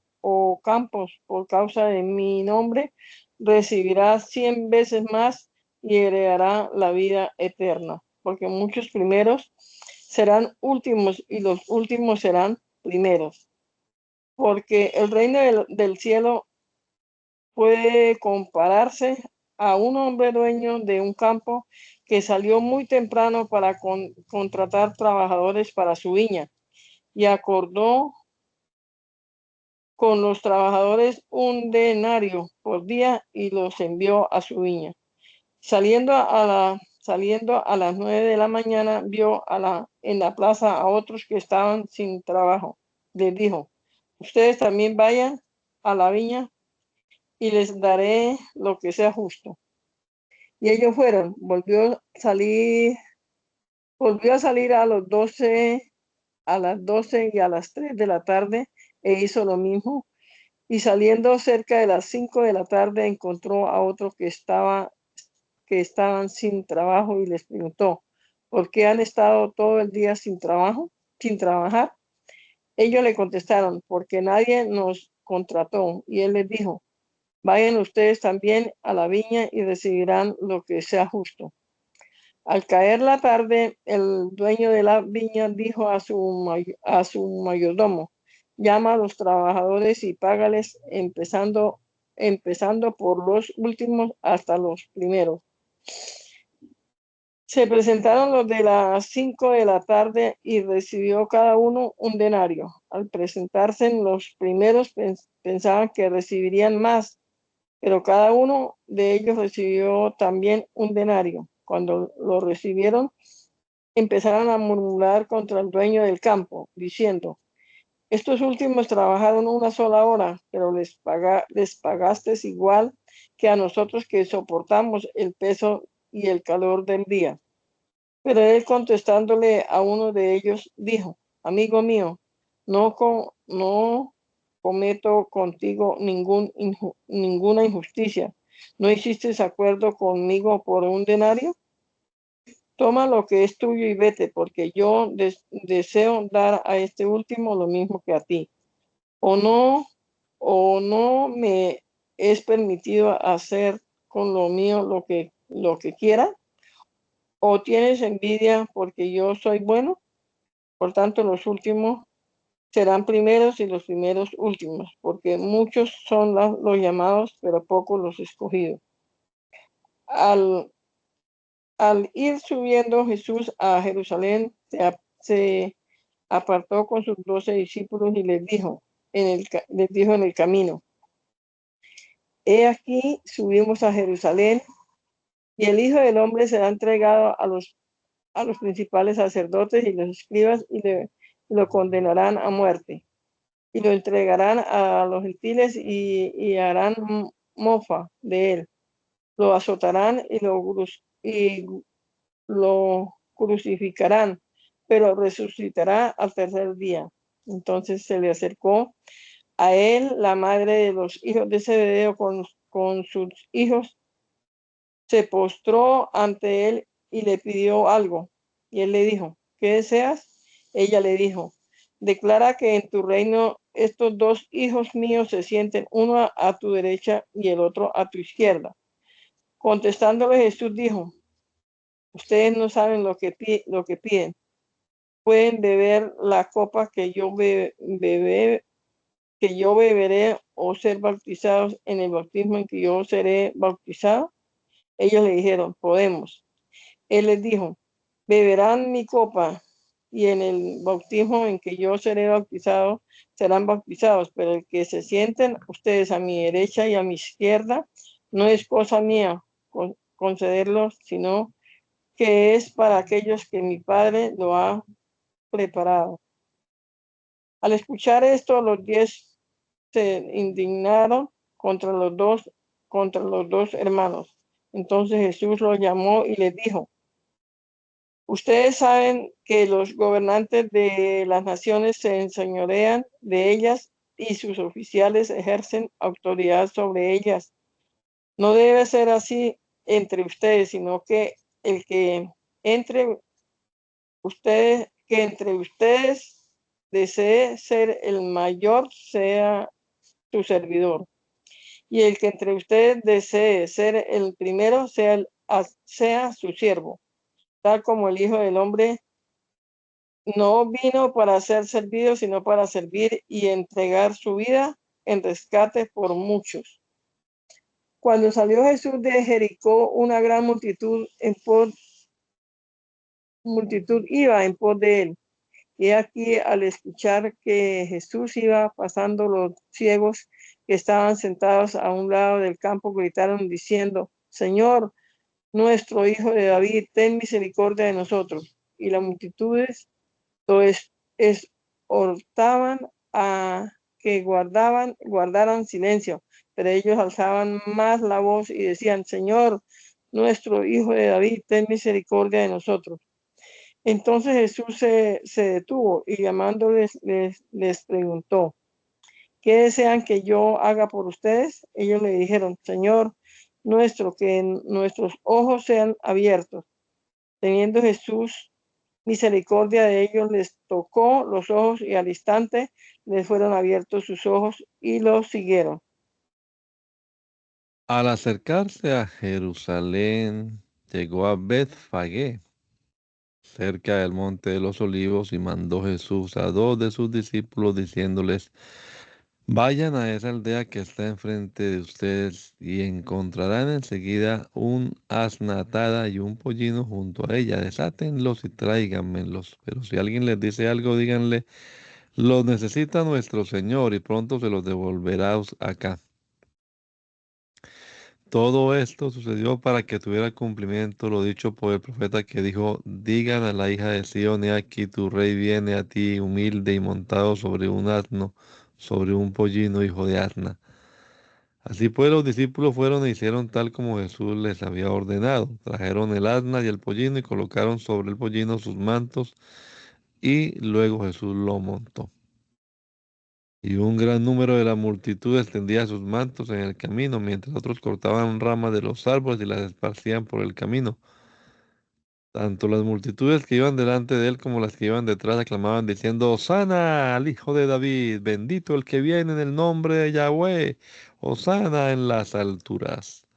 campos por causa de mi nombre, recibirá 100 veces más y heredará la vida eterna. Porque muchos primeros serán últimos y los últimos serán primeros. Porque el reino del cielo puede compararse a un hombre dueño de un campo que salió muy temprano para contratar trabajadores para su viña y acordó con los trabajadores un denario por día y los envió a su viña. Saliendo a las 9 de la mañana, vio en la plaza a otros que estaban sin trabajo. Les dijo, ustedes también vayan a la viña y les daré lo que sea justo. Y ellos fueron, volvió a salir a las 12 y a las 3 de la tarde e hizo lo mismo. Y saliendo cerca de las 5 de la tarde encontró a otros que estaban sin trabajo y les preguntó, ¿por qué han estado todo el día sin trabajar? Ellos le contestaron, porque nadie nos contrató. Y él les dijo, vayan ustedes también a la viña y recibirán lo que sea justo. Al caer la tarde, el dueño de la viña dijo a su mayordomo, llama a los trabajadores y págales empezando por los últimos hasta los primeros. Se presentaron los de las 5 de la tarde y recibió cada uno un denario. Al presentarse los primeros pensaban que recibirían más, pero cada uno de ellos recibió también un denario. Cuando lo recibieron, empezaron a murmurar contra el dueño del campo, diciendo, estos últimos trabajaron una sola hora, pero les pagaste igual que a nosotros que soportamos el peso y el calor del día. Pero él contestándole a uno de ellos, dijo, amigo mío, no cometo contigo ninguna injusticia. ¿No hiciste acuerdo conmigo por un denario? Toma lo que es tuyo y vete, porque yo deseo dar a este último lo mismo que a ti. O no me es permitido hacer con lo mío lo que quiera, o tienes envidia porque yo soy bueno. Por tanto, los últimos serán primeros y los primeros últimos, porque muchos son los llamados, pero pocos los escogidos. Al ir subiendo Jesús a Jerusalén, se apartó con sus 12 discípulos y les dijo en el camino, he aquí subimos a Jerusalén y el Hijo del Hombre será entregado a los principales sacerdotes y los escribas y lo condenarán a muerte y lo entregarán a los gentiles y harán mofa de él. Lo azotarán y lo crucificarán, pero resucitará al tercer día. Entonces se le acercó a él la madre de los hijos de Zebedeo con sus hijos, se postró ante él y le pidió algo. Y él le dijo, ¿qué deseas? Ella le dijo, declara que en tu reino estos dos hijos míos se sienten, uno a tu derecha y el otro a tu izquierda. Contestándole Jesús dijo, ustedes no saben lo que piden. Pueden beber la copa que yo beberé o ser bautizados en el bautismo en que yo seré bautizado. Ellos le dijeron, podemos. Él les dijo, beberán mi copa y en el bautismo en que yo seré bautizado serán bautizados, pero el que se sienten ustedes a mi derecha y a mi izquierda no es cosa mía concederlos, sino que es para aquellos que mi Padre lo ha preparado. Al escuchar esto, los 10 se indignaron contra los dos hermanos. Entonces Jesús los llamó y les dijo, ustedes saben que los gobernantes de las naciones se enseñorean de ellas y sus oficiales ejercen autoridad sobre ellas. No debe ser así entre ustedes, sino que el que entre entre ustedes desee ser el mayor sea su servidor. Y el que entre ustedes desee ser el primero sea su siervo, tal como el Hijo del Hombre no vino para ser servido, sino para servir y entregar su vida en rescate por muchos. Cuando salió Jesús de Jericó, una gran multitud iba en pos de él. Y aquí, al escuchar que Jesús iba pasando, los ciegos que estaban sentados a un lado del campo gritaron diciendo, Señor, nuestro Hijo de David, ten misericordia de nosotros. Y las multitudes lo exhortaban a que guardaran silencio, pero ellos alzaban más la voz y decían, Señor, nuestro Hijo de David, ten misericordia de nosotros. Entonces Jesús se detuvo y llamándoles les preguntó, ¿qué desean que yo haga por ustedes? Ellos le dijeron, Señor nuestro, que nuestros ojos sean abiertos. Teniendo Jesús misericordia de ellos, les tocó los ojos y al instante les fueron abiertos sus ojos y los siguieron. Al acercarse a Jerusalén, llegó a Betfagé, cerca del monte de los olivos, y mandó Jesús a dos de sus discípulos diciéndoles, vayan a esa aldea que está enfrente de ustedes y encontrarán enseguida un asna atada y un pollino junto a ella. Desátenlos y tráiganmelos. Pero si alguien les dice algo, díganle, los necesita nuestro Señor y pronto se los devolverá acá. Todo esto sucedió para que tuviera cumplimiento lo dicho por el profeta que dijo, digan a la hija de Sión, he aquí tu rey viene a ti humilde y montado sobre un asno, sobre un pollino hijo de asna. Así pues los discípulos fueron e hicieron tal como Jesús les había ordenado. Trajeron el asna y el pollino y colocaron sobre el pollino sus mantos y luego Jesús lo montó. Y un gran número de la multitud extendía sus mantos en el camino, mientras otros cortaban ramas de los árboles y las esparcían por el camino. Tanto las multitudes que iban delante de él como las que iban detrás aclamaban diciendo, Hosana al Hijo de David, bendito el que viene en el nombre de Yahweh, Hosana en las alturas.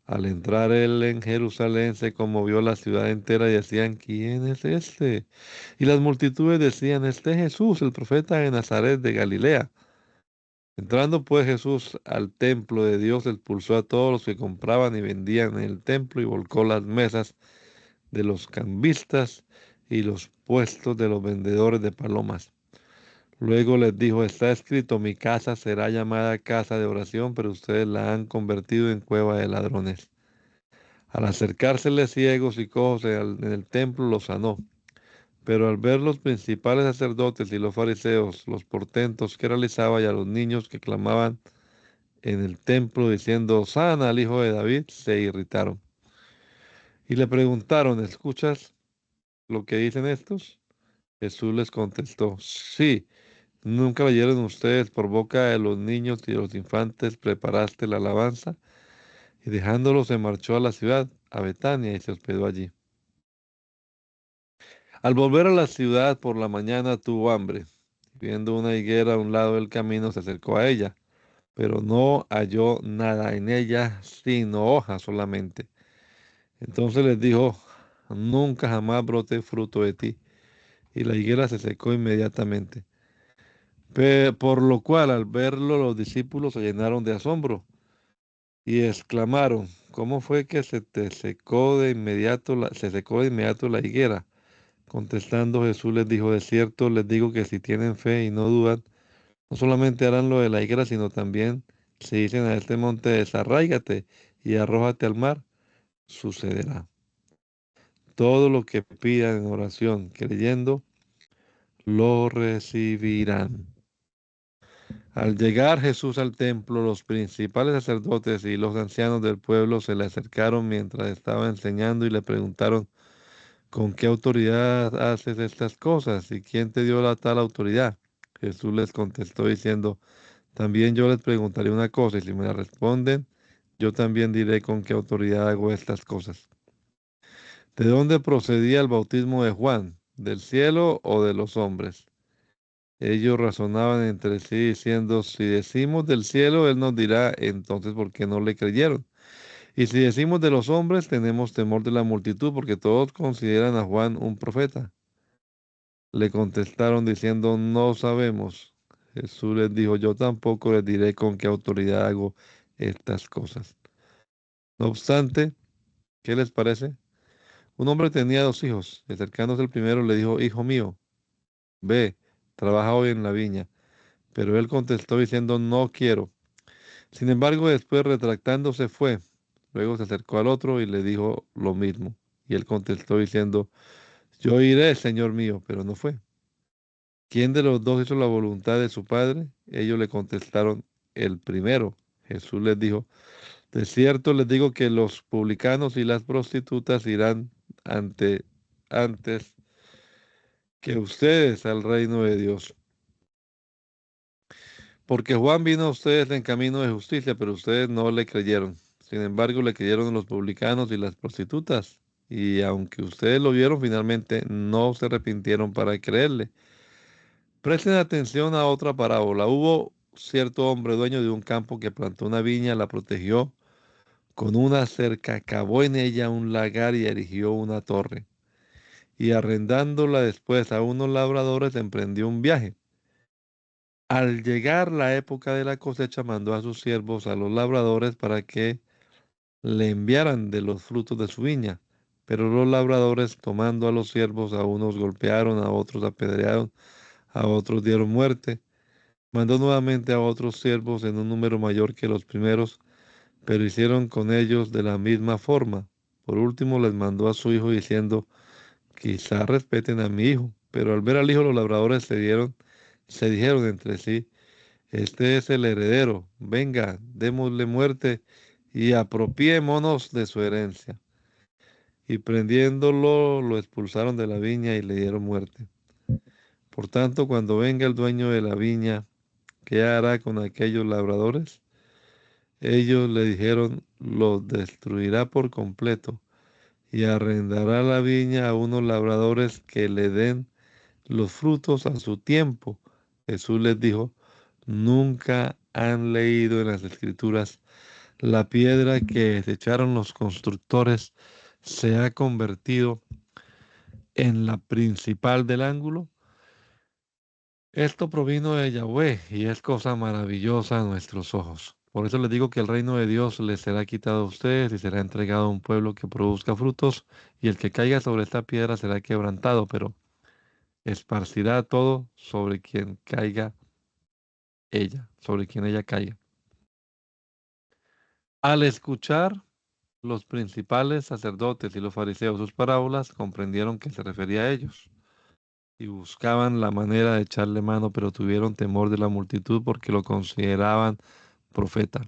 Al entrar él en Jerusalén se conmovió la ciudad entera y decían, ¿quién es este? Y las multitudes decían, este es Jesús, el profeta de Nazaret de Galilea. Entrando pues Jesús al templo de Dios, expulsó a todos los que compraban y vendían en el templo y volcó las mesas de los cambistas y los puestos de los vendedores de palomas. Luego les dijo, está escrito, mi casa será llamada casa de oración, pero ustedes la han convertido en cueva de ladrones. Al acercárseles ciegos y cojos en el templo, los sanó. Pero al ver los principales sacerdotes y los fariseos los portentos que realizaba y a los niños que clamaban en el templo diciendo, sana al hijo de David, se irritaron. Y le preguntaron, ¿escuchas lo que dicen estos? Jesús les contestó, sí, nunca leyeron ustedes por boca de los niños y de los infantes preparaste la alabanza. Y dejándolo se marchó a la ciudad, a Betania, y se hospedó allí. Al volver a la ciudad por la mañana tuvo hambre. Viendo una higuera a un lado del camino, se acercó a ella pero no halló nada en ella, sino hojas solamente. Entonces les dijo, nunca jamás brote fruto de ti. Y la higuera se secó inmediatamente. Por lo cual, al verlo, los discípulos se llenaron de asombro y exclamaron, ¿cómo fue que se te secó de inmediato se secó de inmediato la higuera? Contestando Jesús les dijo, de cierto les digo que si tienen fe y no dudan, no solamente harán lo de la higuera, sino también si dicen a este monte, desarráigate y arrójate al mar, sucederá. Todo lo que pidan en oración, creyendo, lo recibirán. Al llegar Jesús al templo, los principales sacerdotes y los ancianos del pueblo se le acercaron mientras estaba enseñando y le preguntaron, ¿con qué autoridad haces estas cosas? ¿Y quién te dio la tal autoridad? Jesús les contestó diciendo, también yo les preguntaré una cosa y si me la responden, yo también diré con qué autoridad hago estas cosas. ¿De dónde procedía el bautismo de Juan? ¿Del cielo o de los hombres? Ellos razonaban entre sí diciendo, si decimos del cielo, él nos dirá entonces por qué no le creyeron. Y si decimos de los hombres, tenemos temor de la multitud porque todos consideran a Juan un profeta. Le contestaron diciendo, no sabemos. Jesús les dijo, yo tampoco les diré con qué autoridad hago estas cosas. No obstante, ¿qué les parece? Un hombre tenía dos hijos, y acercándose el primero le dijo, hijo mío, ve, trabaja hoy en la viña. Pero él contestó diciendo, no quiero. Sin embargo, después retractándose fue. Luego se acercó al otro y le dijo lo mismo. Y él contestó diciendo, yo iré, señor mío, pero no fue. ¿Quién de los dos hizo la voluntad de su padre? Ellos le contestaron, el primero. Jesús les dijo, de cierto les digo que los publicanos y las prostitutas irán ante, antes que ustedes al reino de Dios. Porque Juan vino a ustedes en camino de justicia, pero ustedes no le creyeron. Sin embargo, le creyeron los publicanos y las prostitutas. Y aunque ustedes lo vieron, finalmente no se arrepintieron para creerle. Presten atención a otra parábola. Hubo cierto hombre dueño de un campo que plantó una viña, la protegió con una cerca, cavó en ella un lagar y erigió una torre. Y arrendándola después a unos labradores, emprendió un viaje. Al llegar la época de la cosecha, mandó a sus siervos, a los labradores, para que le enviaran de los frutos de su viña. Pero los labradores, tomando a los siervos, a unos golpearon, a otros apedrearon, a otros dieron muerte. Mandó nuevamente a otros siervos en un número mayor que los primeros, pero hicieron con ellos de la misma forma. Por último les mandó a su hijo diciendo, quizá respeten a mi hijo. Pero al ver al hijo los labradores se dijeron entre sí, este es el heredero. Venga, démosle muerte y apropiémonos de su herencia. Y prendiéndolo, lo expulsaron de la viña y le dieron muerte. Por tanto, cuando venga el dueño de la viña, ¿qué hará con aquellos labradores? Ellos le dijeron, los destruirá por completo y arrendará la viña a unos labradores que le den los frutos a su tiempo. Jesús les dijo, nunca han leído en las escrituras, la piedra que desecharon los constructores se ha convertido en la principal del ángulo. Esto provino de Yahweh y es cosa maravillosa a nuestros ojos. Por eso les digo que el reino de Dios les será quitado a ustedes y será entregado a un pueblo que produzca frutos, y el que caiga sobre esta piedra será quebrantado, pero esparcirá todo sobre quien caiga ella, sobre quien ella caiga. Al escuchar los principales sacerdotes y los fariseos sus parábolas, comprendieron que se refería a ellos y buscaban la manera de echarle mano, pero tuvieron temor de la multitud porque lo consideraban profeta.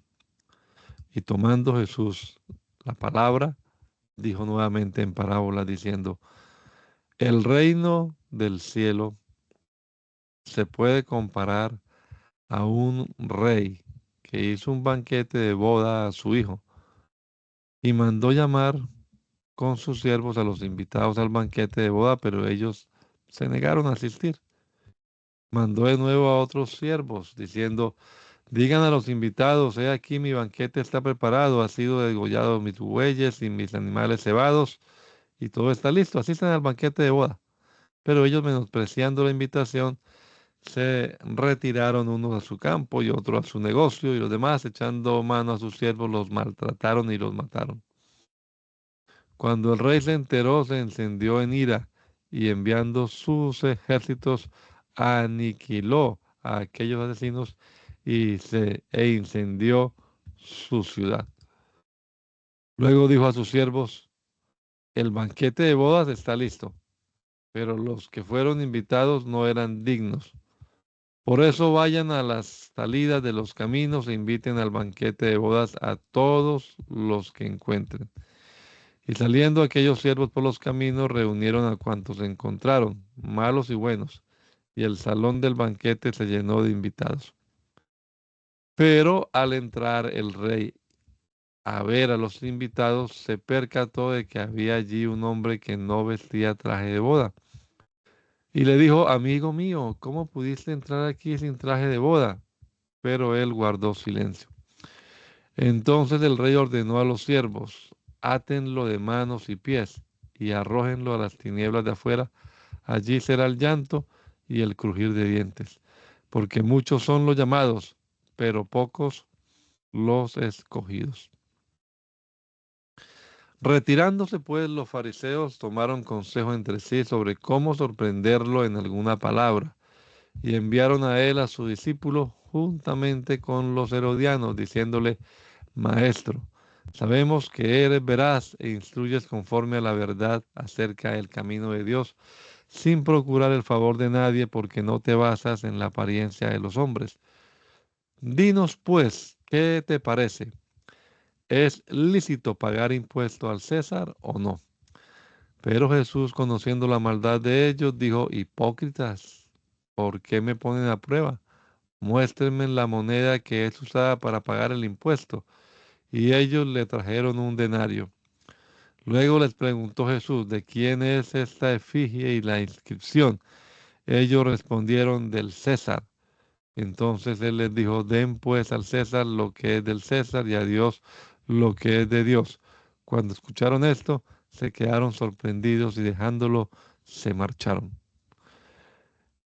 Y tomando Jesús la palabra, dijo nuevamente en parábola diciendo, el reino del cielo se puede comparar a un rey que hizo un banquete de boda a su hijo y mandó llamar con sus siervos a los invitados al banquete de boda, pero ellos se negaron a asistir. Mandó de nuevo a otros siervos diciendo, Digan a los invitados, he aquí mi banquete está preparado, ha sido degollado mis bueyes y mis animales cebados, y todo está listo. Asistan al banquete de boda. Pero ellos, menospreciando la invitación, se retiraron unos a su campo y otros a su negocio, y los demás, echando mano a sus siervos, los maltrataron y los mataron. Cuando el rey se enteró, se encendió en ira y enviando sus ejércitos, aniquiló a aquellos asesinos e incendió su ciudad. Luego dijo a sus siervos, el banquete de bodas está listo, pero los que fueron invitados no eran dignos. Por eso vayan a las salidas de los caminos e inviten al banquete de bodas a todos los que encuentren. Y saliendo aquellos siervos por los caminos, reunieron a cuantos encontraron, malos y buenos, y el salón del banquete se llenó de invitados. Pero al entrar el rey a ver a los invitados, se percató de que había allí un hombre que no vestía traje de boda. Y le dijo, amigo mío, ¿cómo pudiste entrar aquí sin traje de boda? Pero él guardó silencio. Entonces el rey ordenó a los siervos, átenlo de manos y pies y arrójenlo a las tinieblas de afuera. Allí será el llanto y el crujir de dientes, porque muchos son los llamados, pero pocos los escogidos. Retirándose pues los fariseos tomaron consejo entre sí sobre cómo sorprenderlo en alguna palabra, y enviaron a él a su discípulo juntamente con los herodianos, diciéndole, Maestro, sabemos que eres veraz e instruyes conforme a la verdad acerca del camino de Dios, sin procurar el favor de nadie, porque no te basas en la apariencia de los hombres. Dinos, pues, ¿qué te parece? ¿Es lícito pagar impuesto al César o no? Pero Jesús, conociendo la maldad de ellos, dijo, hipócritas, ¿por qué me ponen a prueba? Muéstrenme la moneda que es usada para pagar el impuesto. Y ellos le trajeron un denario. Luego les preguntó Jesús, ¿de quién es esta efigie y la inscripción? Ellos respondieron, del César. Entonces él les dijo, den pues al César lo que es del César y a Dios lo que es de Dios. Cuando escucharon esto, se quedaron sorprendidos y dejándolo, se marcharon.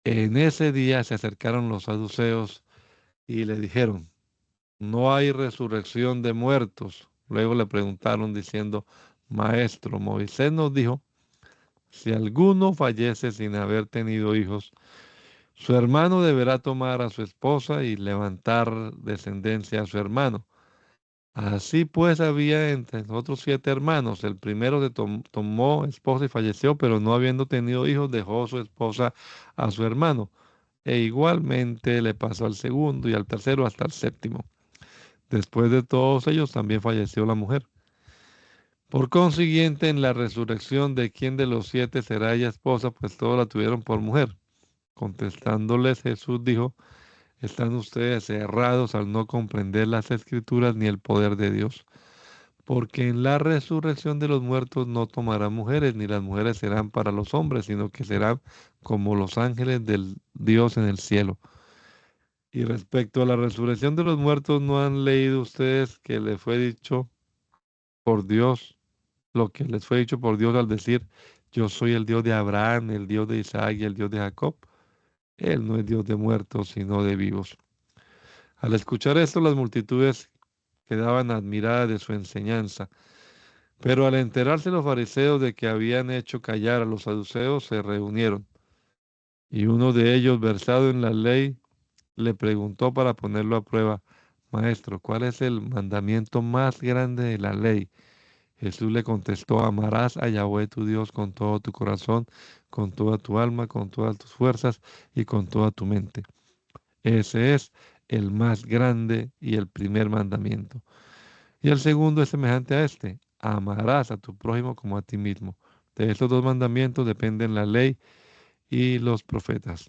En ese día se acercaron los saduceos y le dijeron, no hay resurrección de muertos. Luego le preguntaron diciendo, Maestro, Moisés nos dijo, si alguno fallece sin haber tenido hijos, su hermano deberá tomar a su esposa y levantar descendencia a su hermano. Así pues había entre nosotros 7 hermanos. El primero tomó esposa y falleció, pero no habiendo tenido hijos, dejó su esposa a su hermano. E igualmente le pasó al segundo y al tercero hasta el séptimo. Después de todos ellos también falleció la mujer. Por consiguiente, en la resurrección de quién de los 7 será ella esposa, pues todos la tuvieron por mujer. Contestándoles Jesús dijo, están ustedes errados al no comprender las escrituras ni el poder de Dios. Porque en la resurrección de los muertos no tomarán mujeres, ni las mujeres serán para los hombres, sino que serán como los ángeles del Dios en el cielo. Y respecto a la resurrección de los muertos, ¿no han leído ustedes que le fue dicho por Dios lo que les fue dicho por Dios al decir, yo soy el Dios de Abraham, el Dios de Isaac y el Dios de Jacob? Él no es Dios de muertos, sino de vivos. Al escuchar esto, las multitudes quedaban admiradas de su enseñanza. Pero al enterarse los fariseos de que habían hecho callar a los saduceos, se reunieron. Y uno de ellos, versado en la ley, le preguntó para ponerlo a prueba, Maestro, ¿cuál es el mandamiento más grande de la ley? Jesús le contestó, amarás a Yahweh tu Dios con todo tu corazón, con toda tu alma, con todas tus fuerzas y con toda tu mente. Ese es el más grande y el primer mandamiento. Y el segundo es semejante a este, amarás a tu prójimo como a ti mismo. De estos 2 mandamientos dependen la ley y los profetas.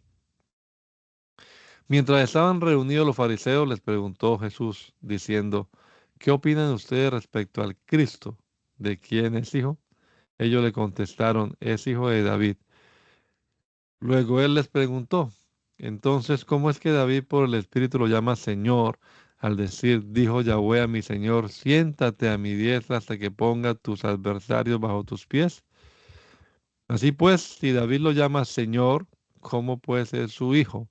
Mientras estaban reunidos los fariseos, les preguntó Jesús, diciendo, ¿qué opinan ustedes respecto al Cristo? ¿De quién es hijo? Ellos le contestaron, es hijo de David. Luego él les preguntó, Entonces, ¿cómo es que David por el Espíritu lo llama Señor? Al decir, dijo Yahweh a mi Señor, siéntate a mi diestra hasta que ponga tus adversarios bajo tus pies. Así pues, si David lo llama Señor, ¿cómo puede ser su hijo?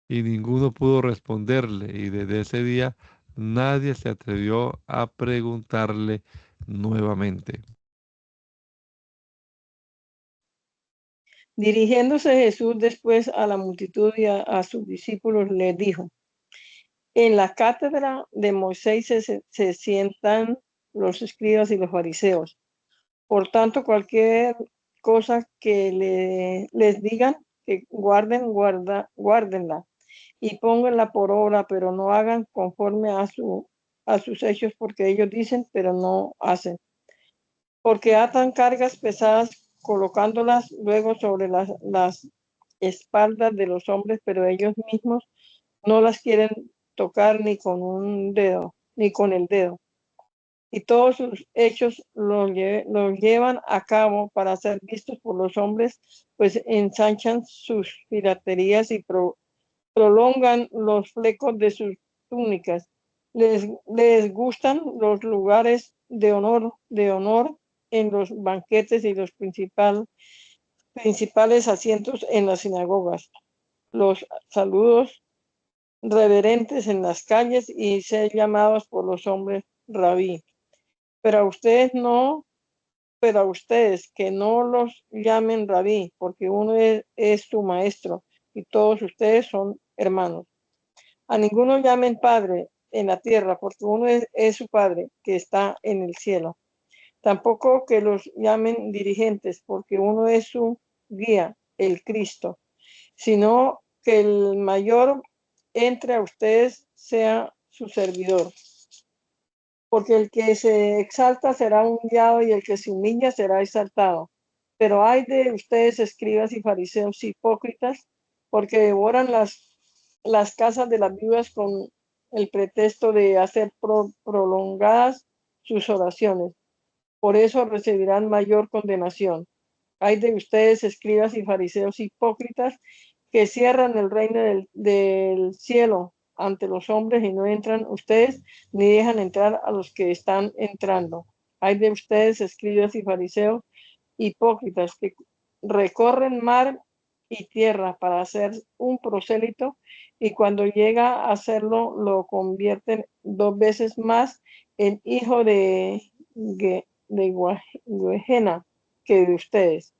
Y ninguno pudo responderle, y desde ese día nadie se atrevió a preguntarle nuevamente. Dirigiéndose Jesús después a la multitud y a sus discípulos, les dijo: en la cátedra de Moisés se sientan los escribas y los fariseos. Por tanto, cualquier cosa que les digan, que guárdenla y pónganla por obra, pero no hagan conforme a sus hechos, porque ellos dicen, pero no hacen. Porque atan cargas pesadas, colocándolas luego sobre las espaldas de los hombres, pero ellos mismos no las quieren tocar ni con un dedo, ni con el dedo. Y todos sus hechos los llevan a cabo para ser vistos por los hombres, pues ensanchan sus piraterías y prolongan los flecos de sus túnicas. Les gustan los lugares de honor en los banquetes y los principales asientos en las sinagogas, los saludos reverentes en las calles y ser llamados por los hombres rabí. Pero a ustedes no, pero a ustedes que no los llamen rabí, porque uno es su maestro y todos ustedes son hermanos. A ninguno llamen padre en la tierra, porque uno es su padre que está en el cielo. Tampoco que los llamen dirigentes, porque uno es su guía, el Cristo, sino que el mayor entre a ustedes sea su servidor. Porque el que se exalta será humillado y el que se humilla será exaltado. Pero hay de ustedes, escribas y fariseos hipócritas, porque devoran las casas de las viudas con el pretexto de hacer prolongadas sus oraciones. Por eso recibirán mayor condenación. Hay de ustedes, escribas y fariseos hipócritas, que cierran el reino del cielo ante los hombres y no entran ustedes ni dejan entrar a los que están entrando. Hay de ustedes, escribas y fariseos hipócritas, que recorren mar y tierra para hacer un prosélito, y cuando llega a hacerlo lo convierten 2 veces más en hijo de Gehenna que de ustedes.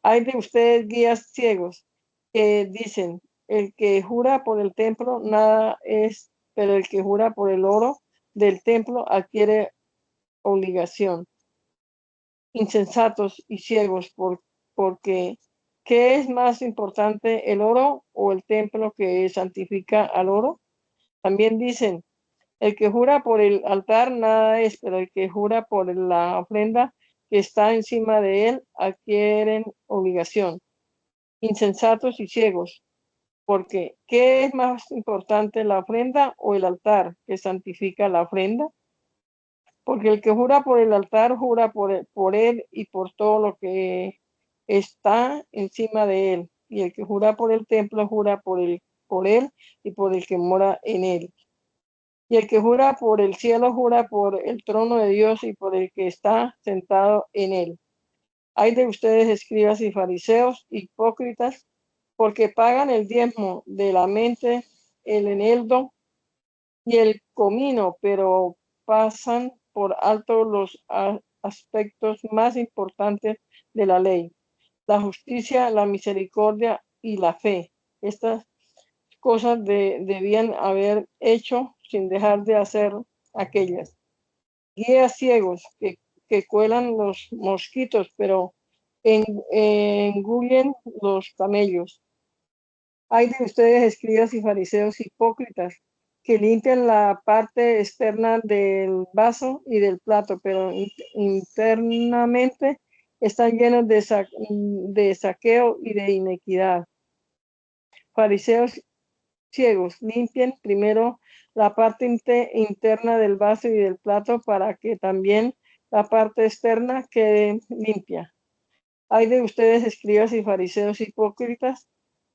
Hay de ustedes, guías ciegos, que dicen: el que jura por el templo nada es, pero el que jura por el oro del templo adquiere obligación. Insensatos y ciegos, porque ¿qué es más importante, el oro o el templo que santifica al oro? También dicen: el que jura por el altar nada es, pero el que jura por la ofrenda que está encima de él adquieren obligación. Insensatos y ciegos, porque ¿qué es más importante, la ofrenda o el altar que santifica la ofrenda? Porque el que jura por el altar jura por él y por todo lo que está encima de él. Y el que jura por el templo jura por él y por el que mora en él. Y el que jura por el cielo jura por el trono de Dios y por el que está sentado en él. Hay de ustedes, escribas y fariseos, hipócritas, porque pagan el diezmo de la mente, el eneldo y el comino, pero pasan por alto los aspectos más importantes de la ley: la justicia, la misericordia y la fe. Estas cosas debían haber hecho sin dejar de hacer aquellas. Guías ciegos que cuelan los mosquitos, pero engullen los camellos. Hay de ustedes, escribas y fariseos hipócritas, que limpian la parte externa del vaso y del plato, pero internamente están llenos de saqueo y de inequidad. Fariseos ciegos, limpien primero la parte interna del vaso y del plato para que también la parte externa quede limpia. Hay de ustedes, escribas y fariseos hipócritas,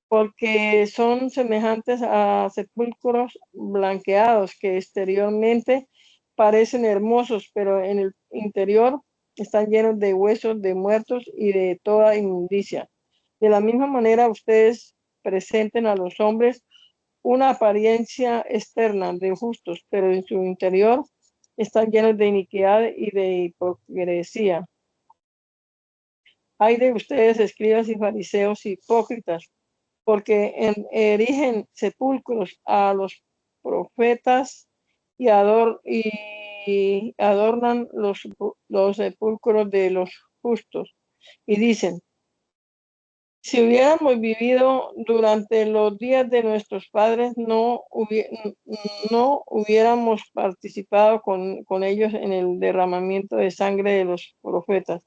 porque son semejantes a sepulcros blanqueados que exteriormente parecen hermosos, pero en el interior están llenos de huesos de muertos y de toda inmundicia. De la misma manera, ustedes presenten a los hombres una apariencia externa de justos, pero en su interior están llenos de iniquidad y de hipocresía. Hay de ustedes, escribas y fariseos hipócritas, porque erigen sepulcros a los profetas y, y adornan los sepulcros de los justos. Y dicen, si hubiéramos vivido durante los días de nuestros padres, no hubiéramos participado con ellos en el derramamiento de sangre de los profetas,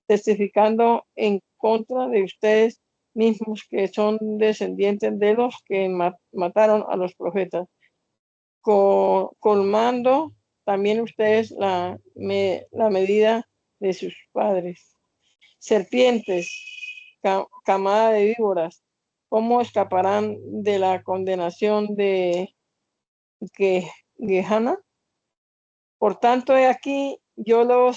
testificando en contra de ustedes mismos que son descendientes de los que mataron a los profetas, colmando también ustedes la medida de sus padres. Serpientes, camada de víboras, ¿cómo escaparán de la condenación de Gehenna? Por tanto, he aquí, yo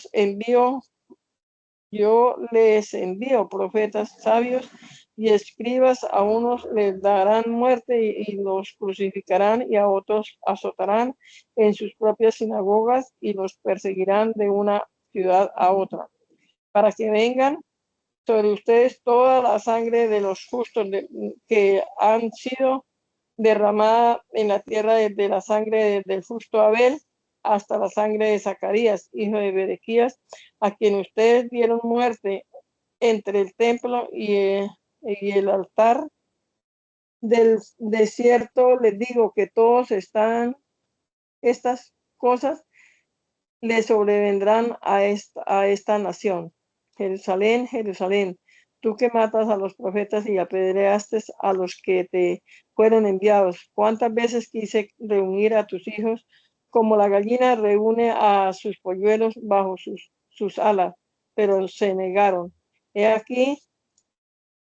les envío profetas sabios y escribas, a unos les darán muerte y los crucificarán, y a otros azotarán en sus propias sinagogas y los perseguirán de una ciudad a otra, para que vengan sobre ustedes toda la sangre de los justos que han sido derramada en la tierra, desde la sangre del justo Abel hasta la sangre de Zacarías, hijo de Berequías, a quien ustedes dieron muerte entre el templo y el altar del desierto. Les digo que estas cosas le sobrevendrán a esta nación. Jerusalén, Jerusalén, tú que matas a los profetas y apedreaste a los que te fueron enviados. ¿Cuántas veces quise reunir a tus hijos como la gallina reúne a sus polluelos bajo sus alas? Pero se negaron. He aquí,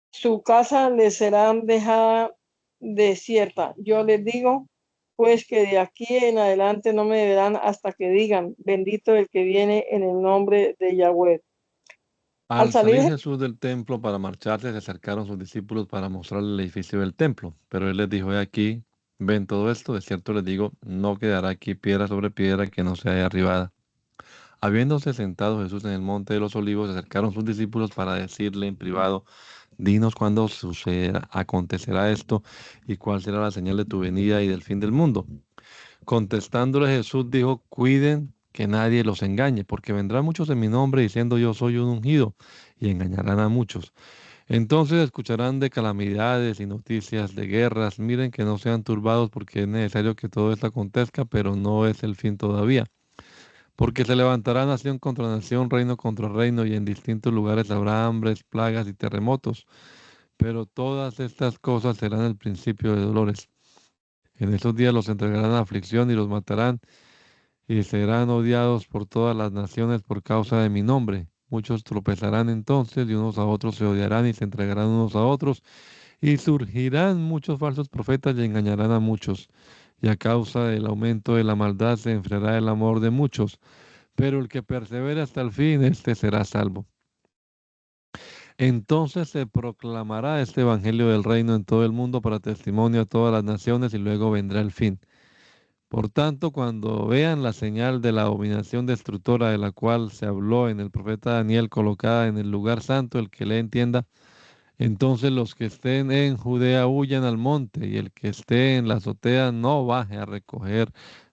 su casa les será dejada desierta. Yo les digo, pues, que de aquí en adelante no me verán hasta que digan, bendito el que viene en el nombre de Yahweh. Al Al salir salir, Jesús del templo para marcharse, se acercaron sus discípulos para mostrarle el edificio del templo. Pero él les dijo, he aquí, ven todo esto, de cierto les digo, no quedará aquí piedra sobre piedra que no sea derribada. Habiéndose sentado Jesús en el monte de los olivos, se acercaron sus discípulos para decirle en privado, dinos cuándo acontecerá esto y cuál será la señal de tu venida y del fin del mundo. Contestándole Jesús dijo, cuiden que nadie los engañe, porque vendrán muchos en mi nombre diciendo yo soy un ungido, y engañarán a muchos. Entonces escucharán de calamidades y noticias de guerras. Miren que no sean turbados, porque es necesario que todo esto acontezca, pero no es el fin todavía. Porque se levantará nación contra nación, reino contra reino, y en distintos lugares habrá hambres, plagas y terremotos. Pero todas estas cosas serán el principio de dolores. En esos días los entregarán a aflicción y los matarán, y serán odiados por todas las naciones por causa de mi nombre. Muchos tropezarán entonces y unos a otros se odiarán y se entregarán unos a otros, y surgirán muchos falsos profetas y engañarán a muchos. Y a causa del aumento de la maldad se enfriará el amor de muchos, pero el que persevere hasta el fin, este será salvo. Entonces se proclamará este evangelio del reino en todo el mundo para testimonio a todas las naciones y luego vendrá el fin. Por tanto, cuando vean la señal de la abominación destructora de la cual se habló en el profeta Daniel colocada en el lugar santo, el que le entienda, entonces los que estén en Judea huyan al monte, y el que esté en la azotea no baje a recoger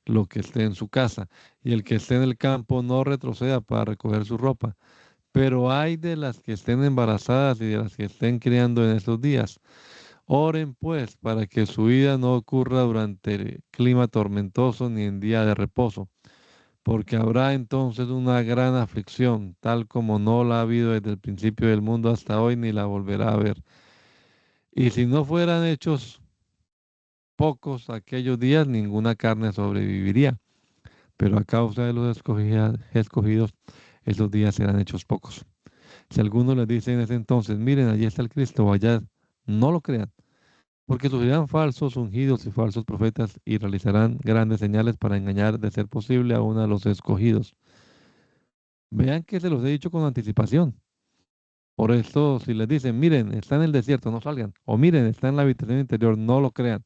lo que esté en su casa, y el que esté en el campo no retroceda para recoger su ropa. Pero hay de las que estén embarazadas y de las que estén criando en estos días. Oren pues para que su vida no ocurra durante el clima tormentoso ni en día de reposo, porque habrá entonces una gran aflicción, tal como no la ha habido desde el principio del mundo hasta hoy, ni la volverá a haber. Y si no fueran hechos pocos aquellos días, ninguna carne sobreviviría, pero a causa de los escogidos, esos días serán hechos pocos. Si alguno les dice en ese entonces, miren, allí está el Cristo, o allá, no lo crean, porque surgirán falsos ungidos y falsos profetas y realizarán grandes señales para engañar, de ser posible, aún a los escogidos. Vean que se los he dicho con anticipación. Por eso, si les dicen, miren, está en el desierto, no salgan. O miren, está en la habitación interior, no lo crean.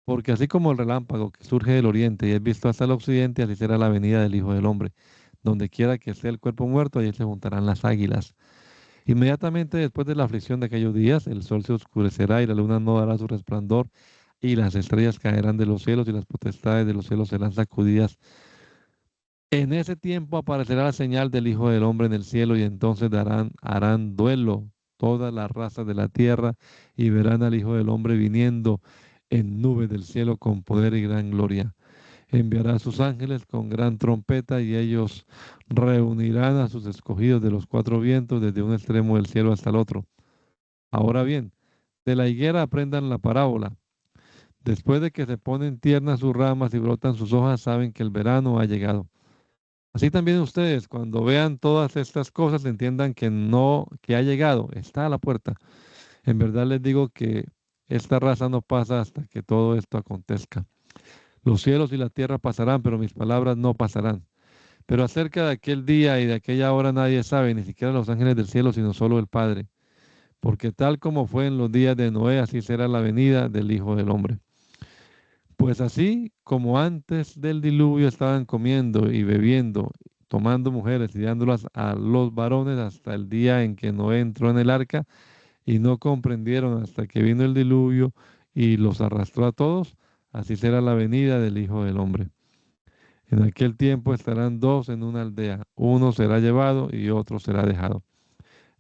Porque así como el relámpago que surge del oriente y es visto hasta el occidente, así será la venida del Hijo del Hombre. Donde quiera que esté el cuerpo muerto, allí se juntarán las águilas. Inmediatamente después de la aflicción de aquellos días, el sol se oscurecerá y la luna no dará su resplandor, y las estrellas caerán de los cielos y las potestades de los cielos serán sacudidas. En ese tiempo aparecerá la señal del Hijo del Hombre en el cielo y entonces harán duelo todas las razas de la tierra y verán al Hijo del Hombre viniendo en nubes del cielo con poder y gran gloria. Enviará a sus ángeles con gran trompeta y ellos reunirán a sus escogidos de los cuatro vientos desde un extremo del cielo hasta el otro. Ahora bien, de la higuera aprendan la parábola. Después de que se ponen tiernas sus ramas y brotan sus hojas, saben que el verano ha llegado. Así también ustedes, cuando vean todas estas cosas, entiendan que no, que ha llegado, está a la puerta. En verdad les digo que esta raza no pasa hasta que todo esto acontezca. Los cielos y la tierra pasarán, pero mis palabras no pasarán. Pero acerca de aquel día y de aquella hora nadie sabe, ni siquiera los ángeles del cielo, sino solo el Padre. Porque tal como fue en los días de Noé, así será la venida del Hijo del Hombre. Pues así como antes del diluvio estaban comiendo y bebiendo, tomando mujeres y dándolas a los varones hasta el día en que Noé entró en el arca y no comprendieron hasta que vino el diluvio y los arrastró a todos, así será la venida del Hijo del Hombre. En aquel tiempo estarán dos en una aldea, uno será llevado y otro será dejado.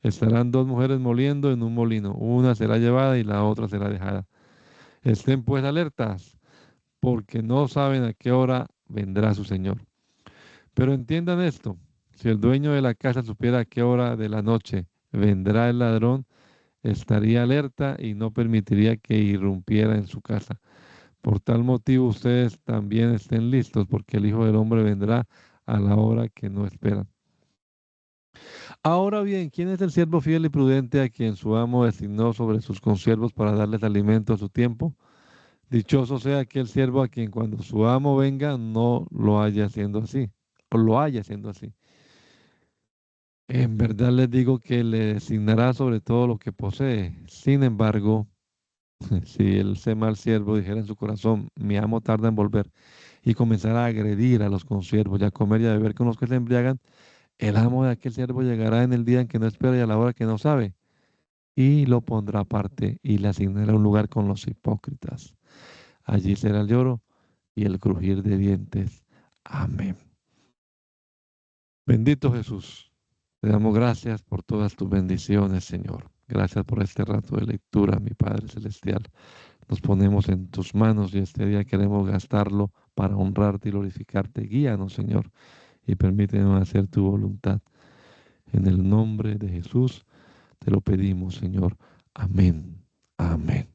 Estarán dos mujeres moliendo en un molino, una será llevada y la otra será dejada. Estén pues alertas, porque no saben a qué hora vendrá su Señor. Pero entiendan esto, si el dueño de la casa supiera a qué hora de la noche vendrá el ladrón, estaría alerta y no permitiría que irrumpiera en su casa. Por tal motivo ustedes también estén listos, porque el Hijo del Hombre vendrá a la hora que no esperan. Ahora bien, ¿quién es el siervo fiel y prudente a quien su amo designó sobre sus consiervos para darles alimento a su tiempo? Dichoso sea aquel siervo a quien cuando su amo venga no lo haya haciendo así, o lo haya haciendo así. En verdad les digo que le designará sobre todo lo que posee. Sin embargo, si el ese mal siervo dijera en su corazón, mi amo tarda en volver, y comenzará a agredir a los consiervos y a comer y a beber con los que se embriagan, el amo de aquel siervo llegará en el día en que no espera y a la hora que no sabe, y lo pondrá aparte y le asignará un lugar con los hipócritas. Allí será el lloro y el crujir de dientes. Amén. Bendito Jesús, te damos gracias por todas tus bendiciones, Señor. Gracias por este rato de lectura, mi Padre Celestial. Nos ponemos en tus manos y este día queremos gastarlo para honrarte y glorificarte. Guíanos, Señor, y permítenos hacer tu voluntad. En el nombre de Jesús te lo pedimos, Señor. Amén. Amén.